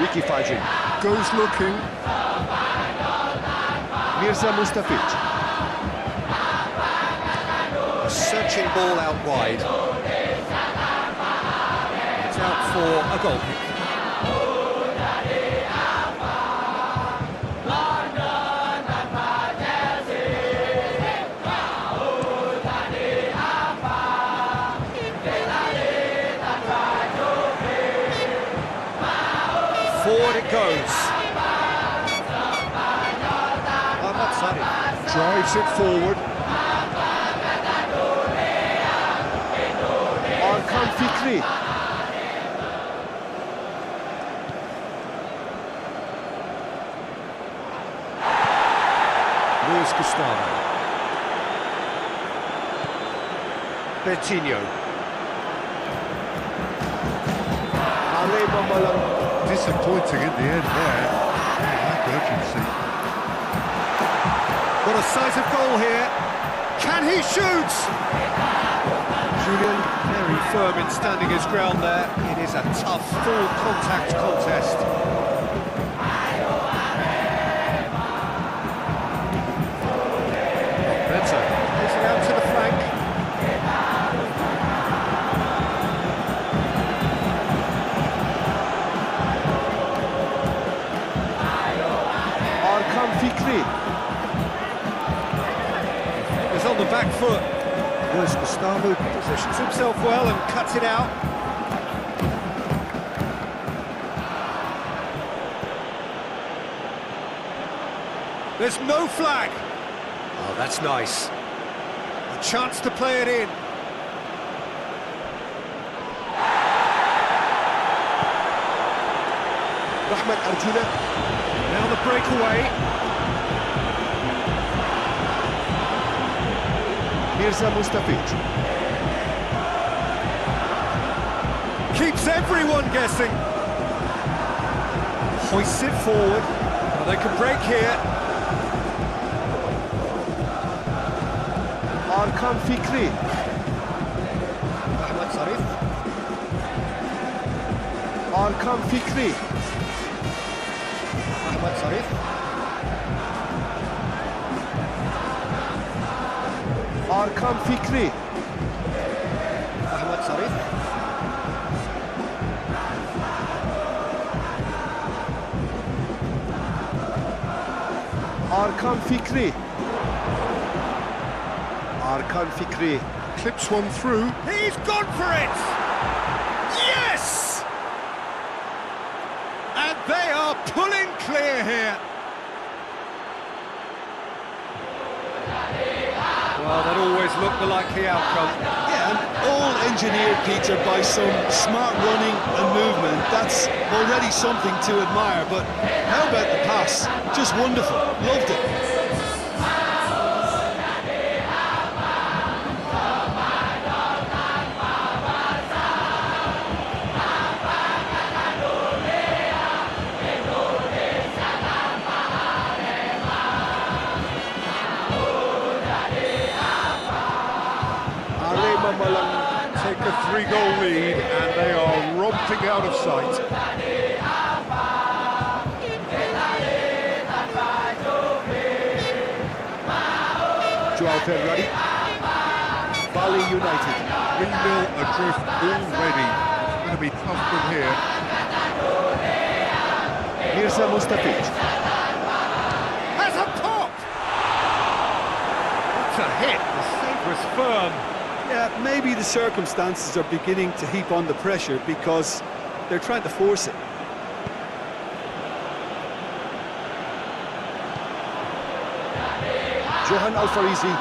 Ricky Fajin. Goes looking. Mirza Mustafic. A searching ball out wide. It's out for a goal kick. Forward it goes. Drives it forward. Arkan Fikri. Luis Gustavo. Bertinho. AREMA Malang. Disappointing in the end there. Lack urgency. What a size of goal here. Can he shoot? Julian very firm in standing his ground there. It is a tough, full contact contest. Beto plays it out to the flank. Arkan Fikri. He's on the back foot. Luis Gustavo positions himself well and cuts it out. There's no flag. Oh, that's nice. A chance to play it in. Rahmat Arjuna. Now the breakaway. Mirza Mustafic. Keeps everyone guessing. Hoists it forward. Oh, they can break here. Arkan Fikri. Ahmed Sarif. Arkan Fikri. Ahmed Sarif. Arkan Fikri. Ahmed Sarif. Arkan Fikri. Arkan Fikri. Clips one through. He's gone for it! Yes! And they are pulling clear here. Well, that always looked the likely outcome. Yeah, and all engineered, Peter, by some smart running and movement. That's already something to admire, but how about the pass? Just wonderful, loved it. AREMA malang take a 3-goal lead and they are romping out of sight. Joao Ferrari. BALI United. 3-0 adrift already. It's going to be tough from here. Mirza Mustafic. Has a pop! That's a hit, the save was firm. Yeah, maybe the circumstances are beginning to heap on the pressure because they're trying to force it. Johan Alfarisi.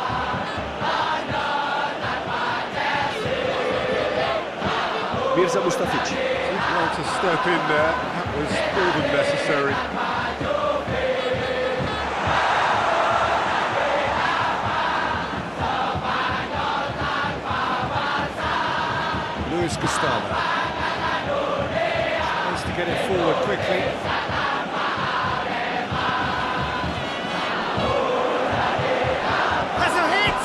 Mirza Mustafic. Well to step in there, that was more than necessary. Luis Gustavo. Tries to get it forward quickly. Has a hit!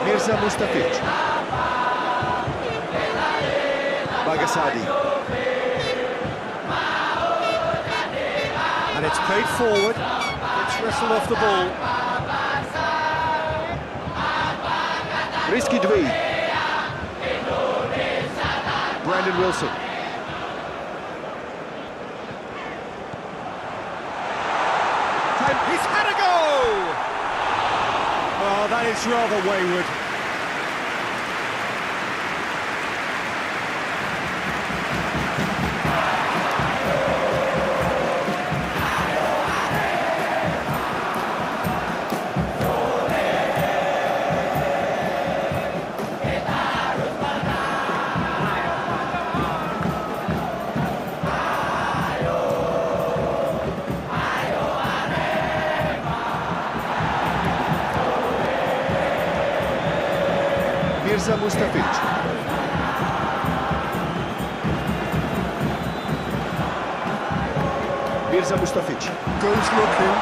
Mirza Mustafic. Bagasadi. And it's played forward. It's wrestled off the ball. Risky Dwee. Brandon Wilson. He's had a go! Oh, that is rather wayward. Mirza Mustafic. Mirza Mustafic. Goes looking.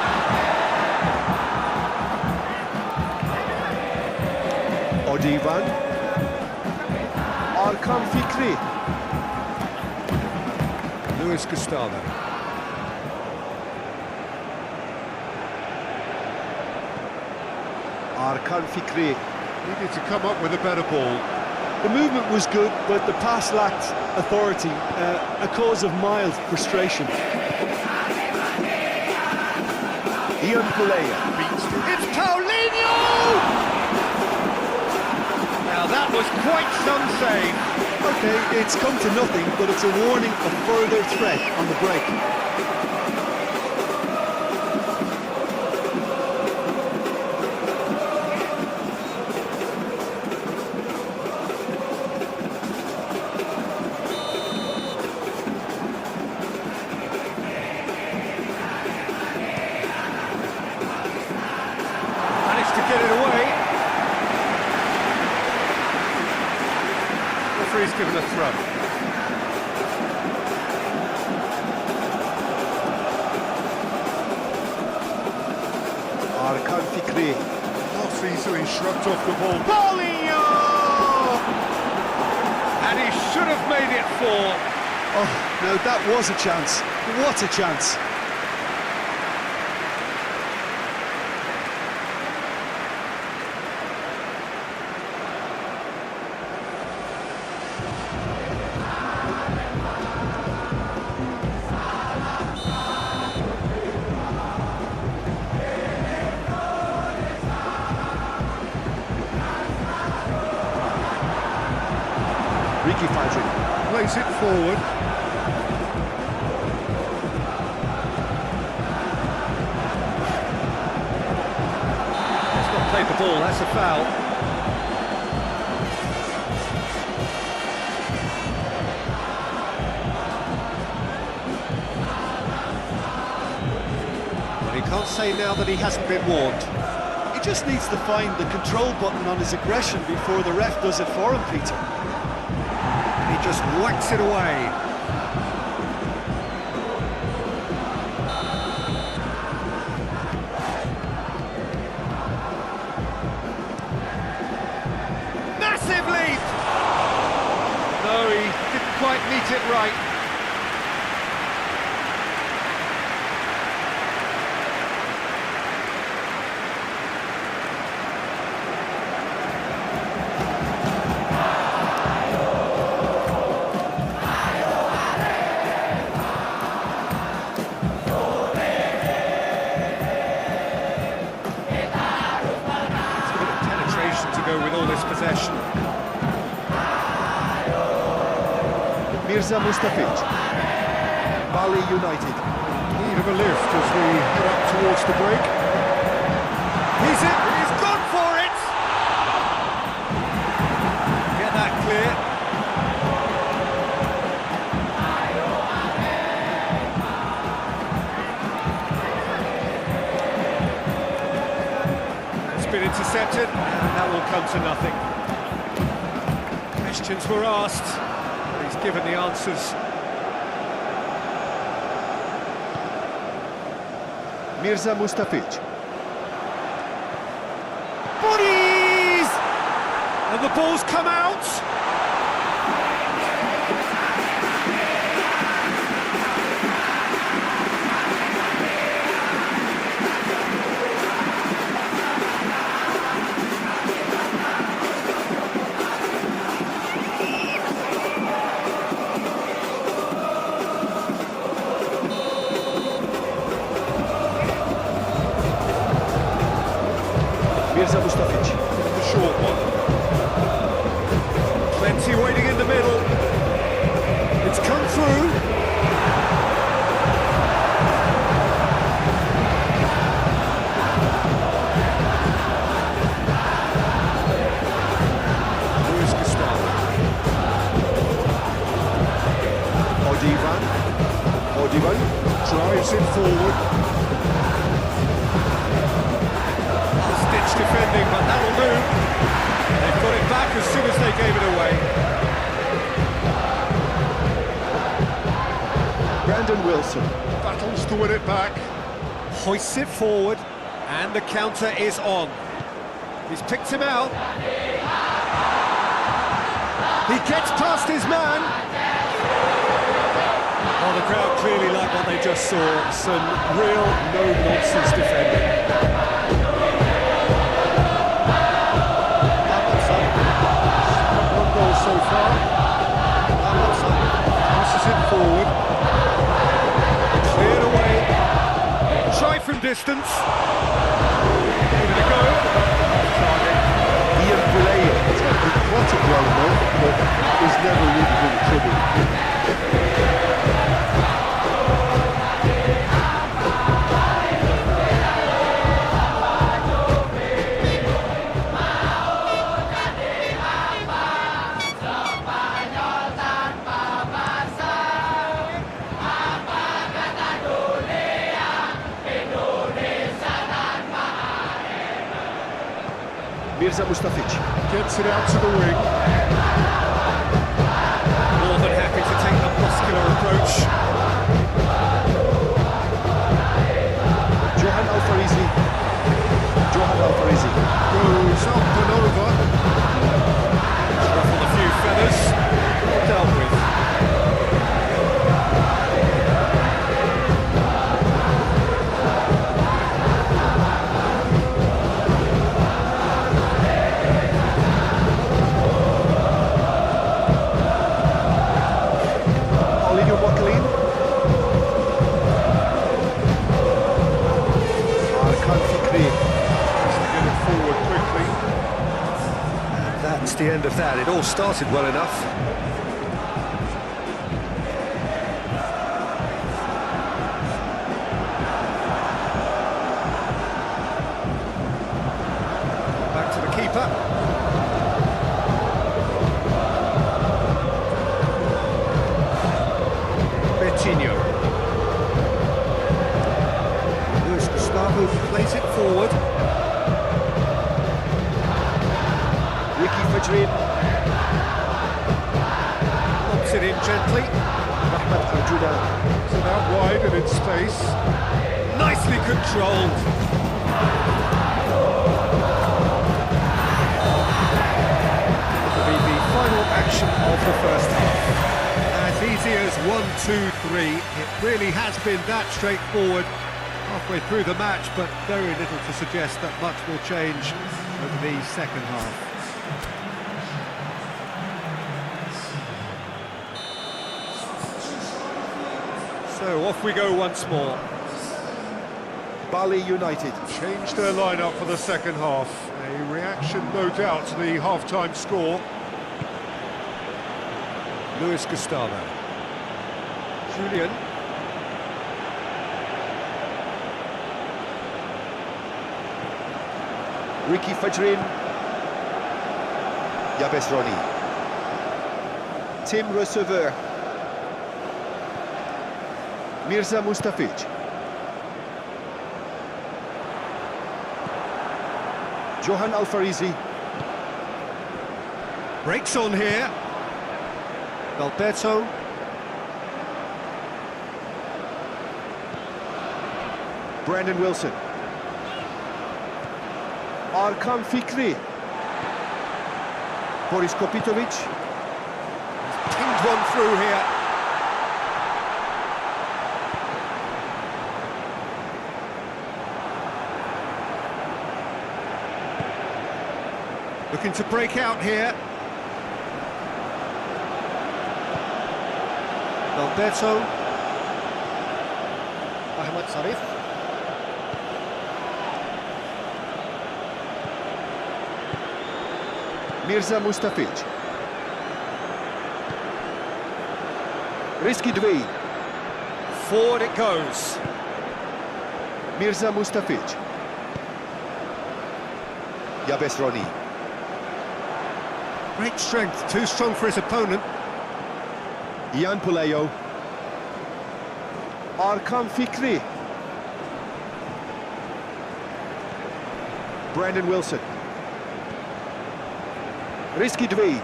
Odivan. Arkan Fikri. Luis Gustavo. Arkan Fikri. Needed to come up with a better ball. The movement was good, but the pass lacked authority, a cause of mild frustration. Ian Pulea. It's Paulinho! Now that was quite some save. Okay, it's come to nothing, but it's a warning of further threat on the break. Managed to get it away. Referee's given a throw. Arkan Fikri. Not easily shrugged off the ball. Paulinho! And he should have made it 4. Oh, now that was a chance. What a chance. Ricky Fadri. Plays it forward. ball, that's a foul. Well, he can't say now that he hasn't been warned. He just needs to find the control button on his aggression before the ref does it for him, Peter. He just whacks it away. Massive lead! No, he didn't quite meet it right. With all this possession. Mirza Mustafic, Bali United. Need of a lift as we head up towards the break. He's it, he's gone for it! Get that clear. It's been intercepted, and that will come to nothing. Questions were asked, and he's given the answers. Mirza Mustafic. Bodies! And the ball's come out! Mirza Mustafic. The short one. Plenty waiting in the middle. It's come through. Luis Gustavo. Odivan Drives it forward. Stitch defending, but that'll do. They've got it back as soon as they gave it away. Brandon Wilson. Battles to win it back. Hoists it forward, and the counter is on. He's picked him out. He gets past his man. Oh, the crowd clearly like what they just saw. Some real no-nonsense defending. So far, passes it forward. Cleared away. Try from distance. Give it a go. Target. Ian Boulay. What a grown man, but he's never really been in trouble. Mirza Mustafic. Gets it out to the wing. More than happy to take the muscular approach. Johan Alfarisi. Goes up and over. Ruffled a few feathers. Well dealt with. That's the end of that. It all started well enough. Coutinho. Luis Gustavo plays it forward. Ricky Fajrin. Lobs it in gently. Ahmed Arjuna. It's an out wide and in space. Nicely controlled. Will be the final action of the first half. As easy as 1, 2, 3. It really has been that straightforward halfway through the match, but very little to suggest that much will change over the second half. So off we go once more. Bali United. Changed their lineup for the second half. A reaction, no doubt, to the half-time score. Luis Gustavo. Julian. Ricky Fajrin. Yabes Roni. Tim Receveur. Mirza Mustafic. Johan Alfarizi. Breaks on here. Alberto. Brandon Wilson. Arkan Fikri. Boris Kopitovic. Pinged one through here. Looking to break out here. Alberto. Ahmad Sarif. Mirza Mustafic. Rizky Dwey. Forward it goes. Mirza Mustafic. Yabes Roni. Great strength, too strong for his opponent. Ian Pulayo. Arkan Fikri. Brandon Wilson. Rizky Dwey.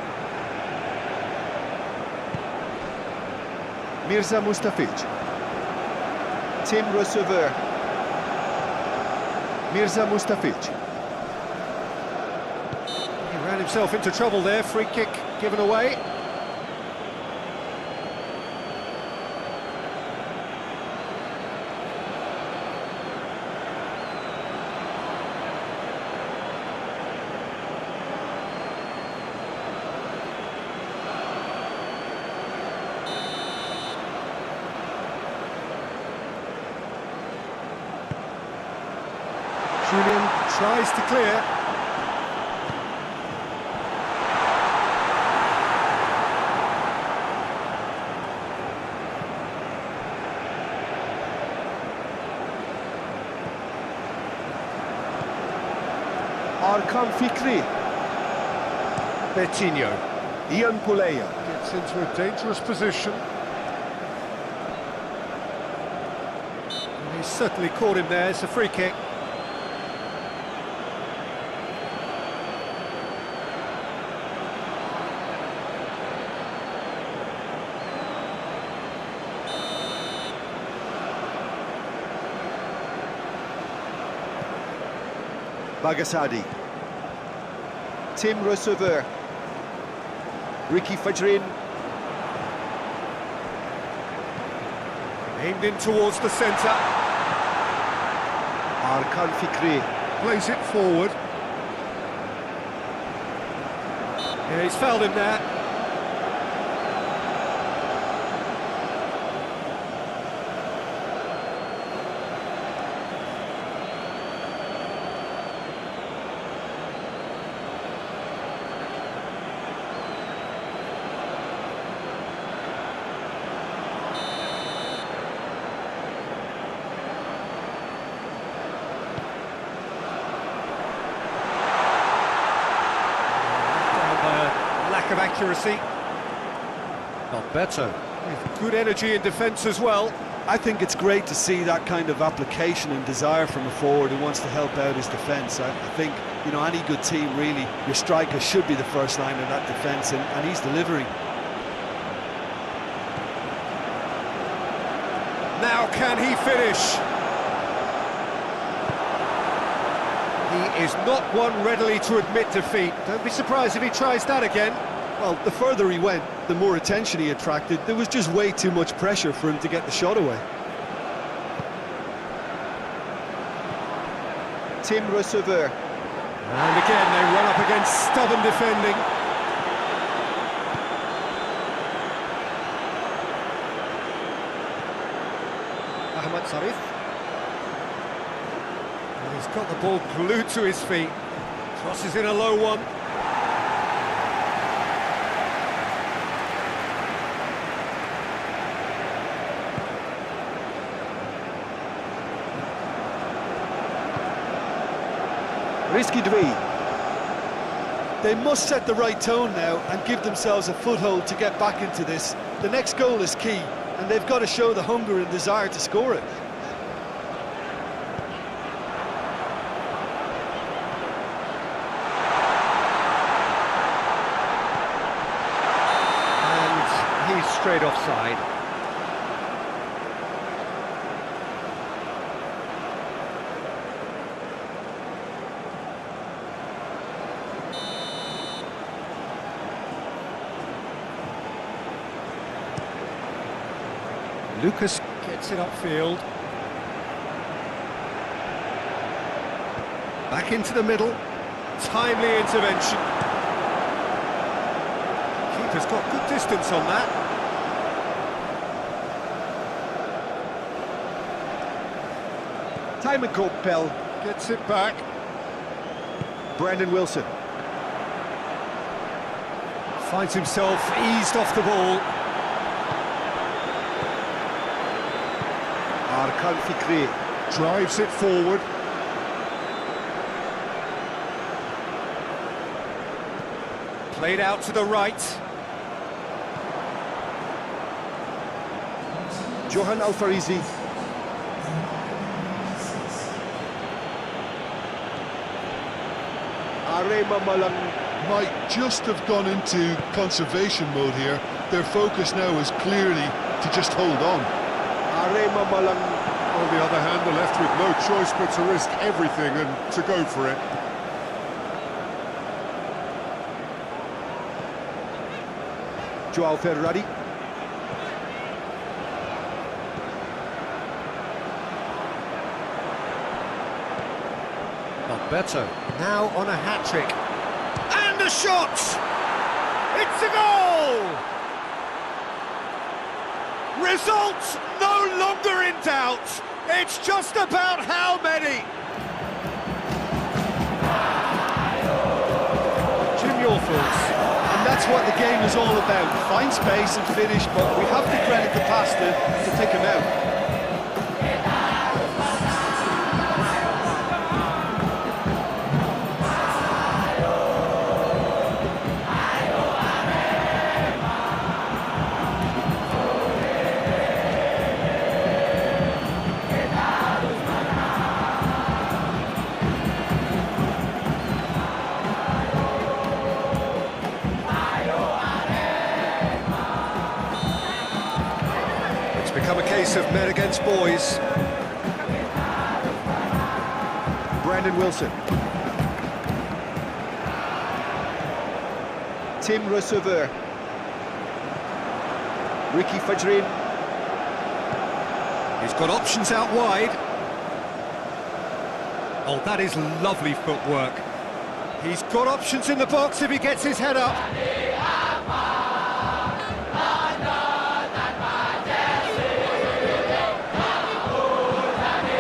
Mirza Mustafic. Tim Receveur. Mirza Mustafic. He ran himself into trouble there, free kick given away. Julian tries to clear. Arkan Fikri. Coutinho. Ian Pulayo. Gets into a dangerous position. He's certainly caught him there, it's a free kick. Bagasadi. Tim Receveur. Ricky Fajrin. Aimed in towards the centre. Arkan Fikri. Plays it forward. Yeah, he's fouled him there. Of accuracy. Alberto. With good energy in defence as well. I think it's great to see that kind of application and desire from a forward who wants to help out his defence. I think, you know, any good team, really, your striker should be the first line of that defence, and he's delivering. Now can he finish? He is not one readily to admit defeat. Don't be surprised if he tries that again. Well, the further he went, the more attention he attracted. There was just way too much pressure for him to get the shot away. Tim Receveur. And again, they run up against stubborn defending. Ahmad Sarif. And he's got the ball glued to his feet. Crosses in a low one. Risky Dwi. They must set the right tone now and give themselves a foothold to get back into this. The next goal is key, and they've got to show the hunger and desire to score it. And he's straight offside. Lucas gets it upfield. Back into the middle. Timely intervention. Keeper's got good distance on that. Timon Kopel. Gets it back. Brandon Wilson. Finds himself eased off the ball. Arkan Fikri. Drives it forward. Played out to the right. Johan Alfarizi. AREMA Malang. Might just have gone into conservation mode here. Their focus now is clearly to just hold on. AREMA Malang. On the other hand, they're left with no choice but to risk everything and to go for it. Joao Ferrari. Alberto now on a hat-trick. And a shot! It's a goal! Result no longer in doubt. It's just about how many. Jim, your thoughts? And that's what the game is all about. Find space and finish, but we have to credit the pastor to take him out. Become a case of men against boys. Brandon Wilson. Tim Receveur. Ricky Fajrin. He's got options out wide. Oh, that is lovely footwork. He's got options in the box if he gets his head up.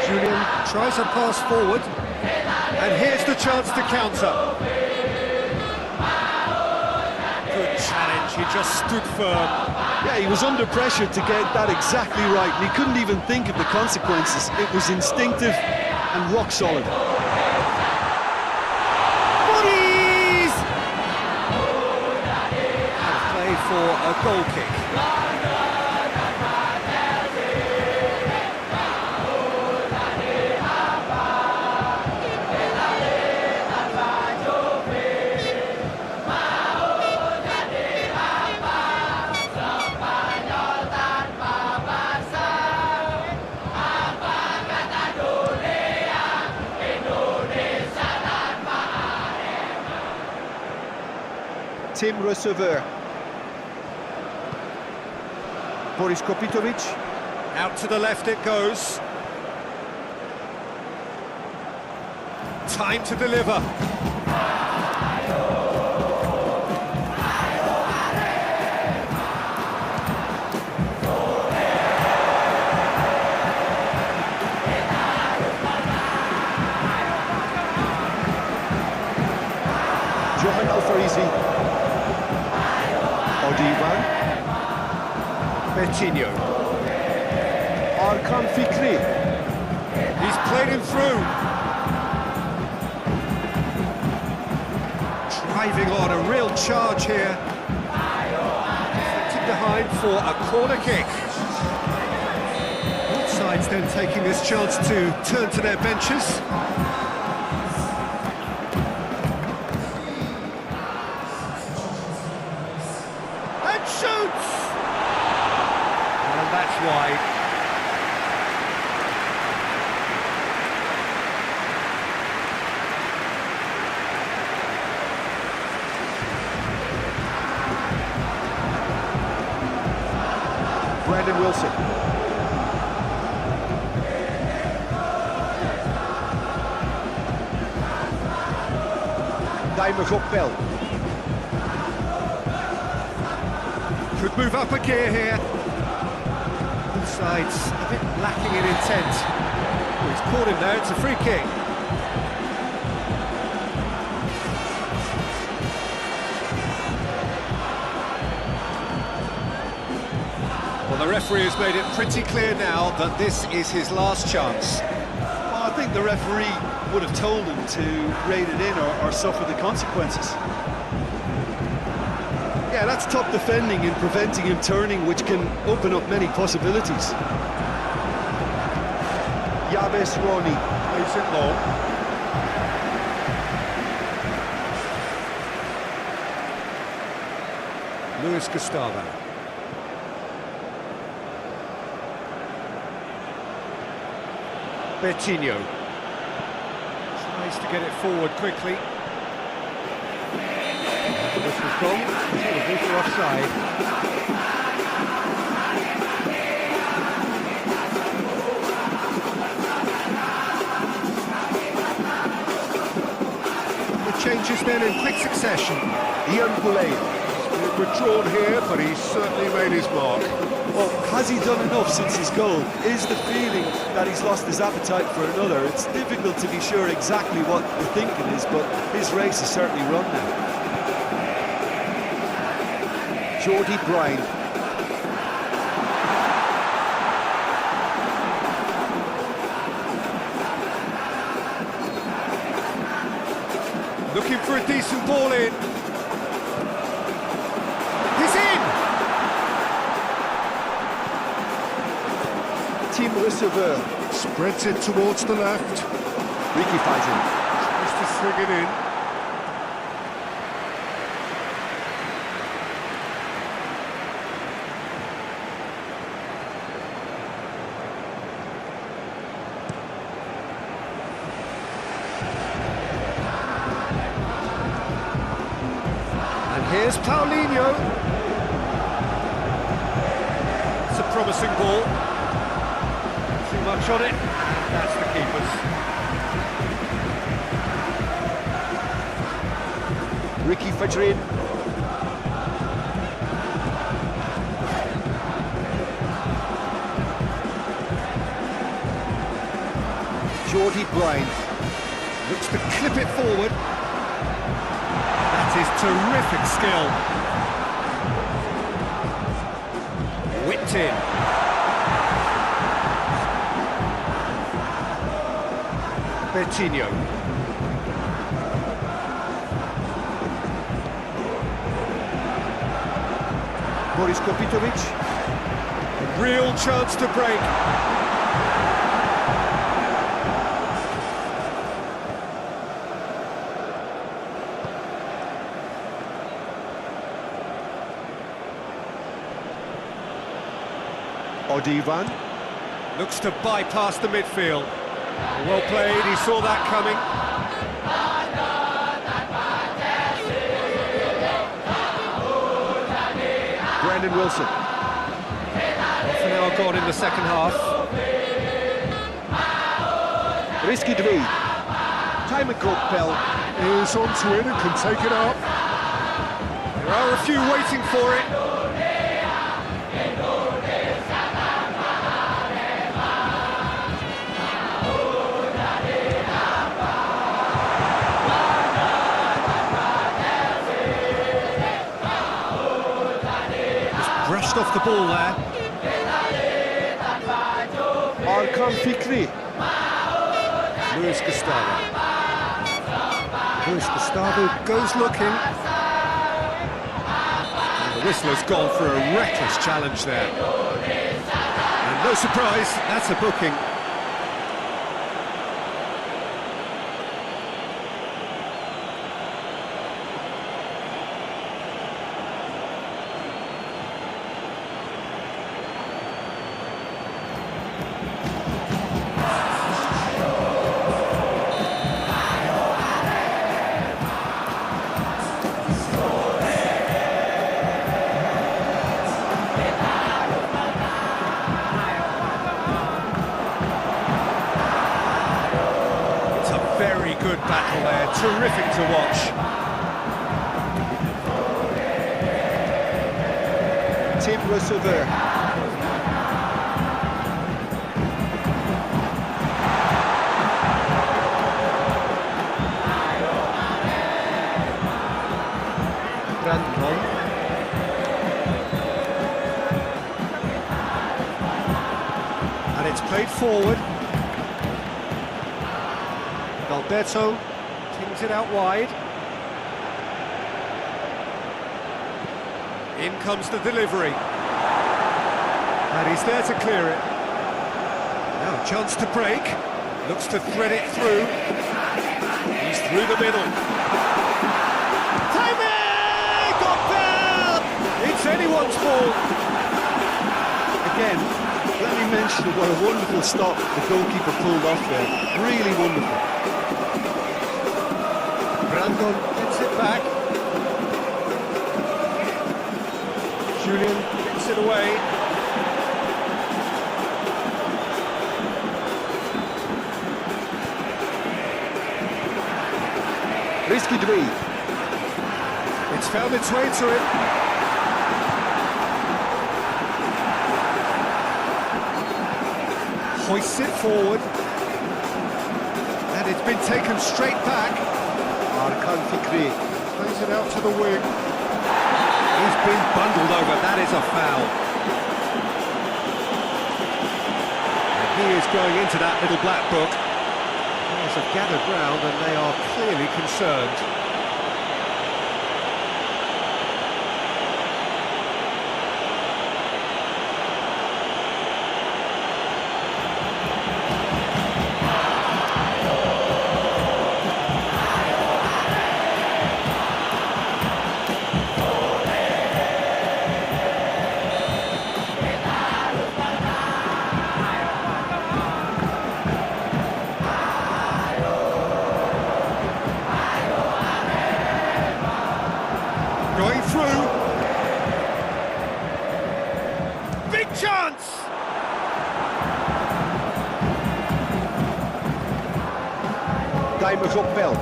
Julian tries a pass forward, and here's the chance to counter. Good challenge, he just stood firm. Yeah, he was under pressure to get that exactly right, and he couldn't even think of the consequences. It was instinctive and rock solid. Bodies! And play for a goal kick. Tim receveur. Boris Kopitovic. Out to the left it goes. Time to deliver. Johan Alfarisi. Odivan. Betinho. Arkan Fikri. He's played him through. Driving on, a real charge here. Deflected behind for a corner kick. Both sides then taking this chance to turn to their benches. And shoots! And that's wide. Brandon Wilson. Daimers op Bell. Could move up a gear here. Both sides a bit lacking in intent. Oh, he's caught him there, it's a free kick. Well, the referee has made it pretty clear now that this is his last chance. Well, I think the referee would have told him to rein it in or suffer the consequences. Yeah, that's top defending and preventing him turning, which can open up many possibilities. Yabes Roni. Plays it long. Luis Gustavo. Betinho tries to get it forward quickly. This was gone. This was offside. The changes then in quick succession. Ian Boulay. Withdrawn here, but he's certainly made his mark. Well, has he done enough since his goal? Is the feeling that he's lost his appetite for another? It's difficult to be sure exactly what the thinking is, but his race is certainly run now. Jordi Bryan. Looking for a decent ball in. He's in! Team receveur. Spreads it towards the left. Ricky Fajan. Tries to swing it in. And here's Paulinho. It's a promising ball. Too much on it, and that's the keeper's. Ricky Fajan. Jordi Bryan. Looks to clip it forward. That is terrific skill. Whipped in. Betinho. Boris Kopitovic. Real chance to break. Odivan. Looks to bypass the midfield. Well played, he saw that coming. Darren Wilson. Half an hour gone in the second half. Risky Dvi. Time and Bell. Is onto it and can take it up. There are a few waiting for it. Brushed off the ball there. Arkan Fikri. Luis Gustavo. Luis Gustavo goes looking. And the whistler's gone for a reckless challenge there. And no surprise, that's a booking. Very good battle there, terrific to watch. Tim Receiver. Brandon. And it's played forward. Alberto tings it out wide. In comes the delivery. And he's there to clear it. Now a chance to break. Looks to thread it through. He's through the middle. Time it! Got there! It's anyone's ball. Again, let me mention what a wonderful stop the goalkeeper pulled off there. Really wonderful. Brandon gets it back. Julian gets it away. Risky Dvi. It's found its way to him. Hoists it forward. And it's been taken straight back. Arkan Fikri. Plays it out to the wing. He's been bundled over. That is a foul. And he is going into that little black book. Players have gathered round and they are clearly concerned. Going through. Big chance! Timers op Bell.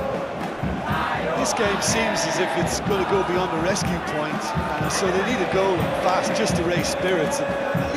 This game seems as if it's going to go beyond the rescue point, so they need a goal and fast just to raise spirits. And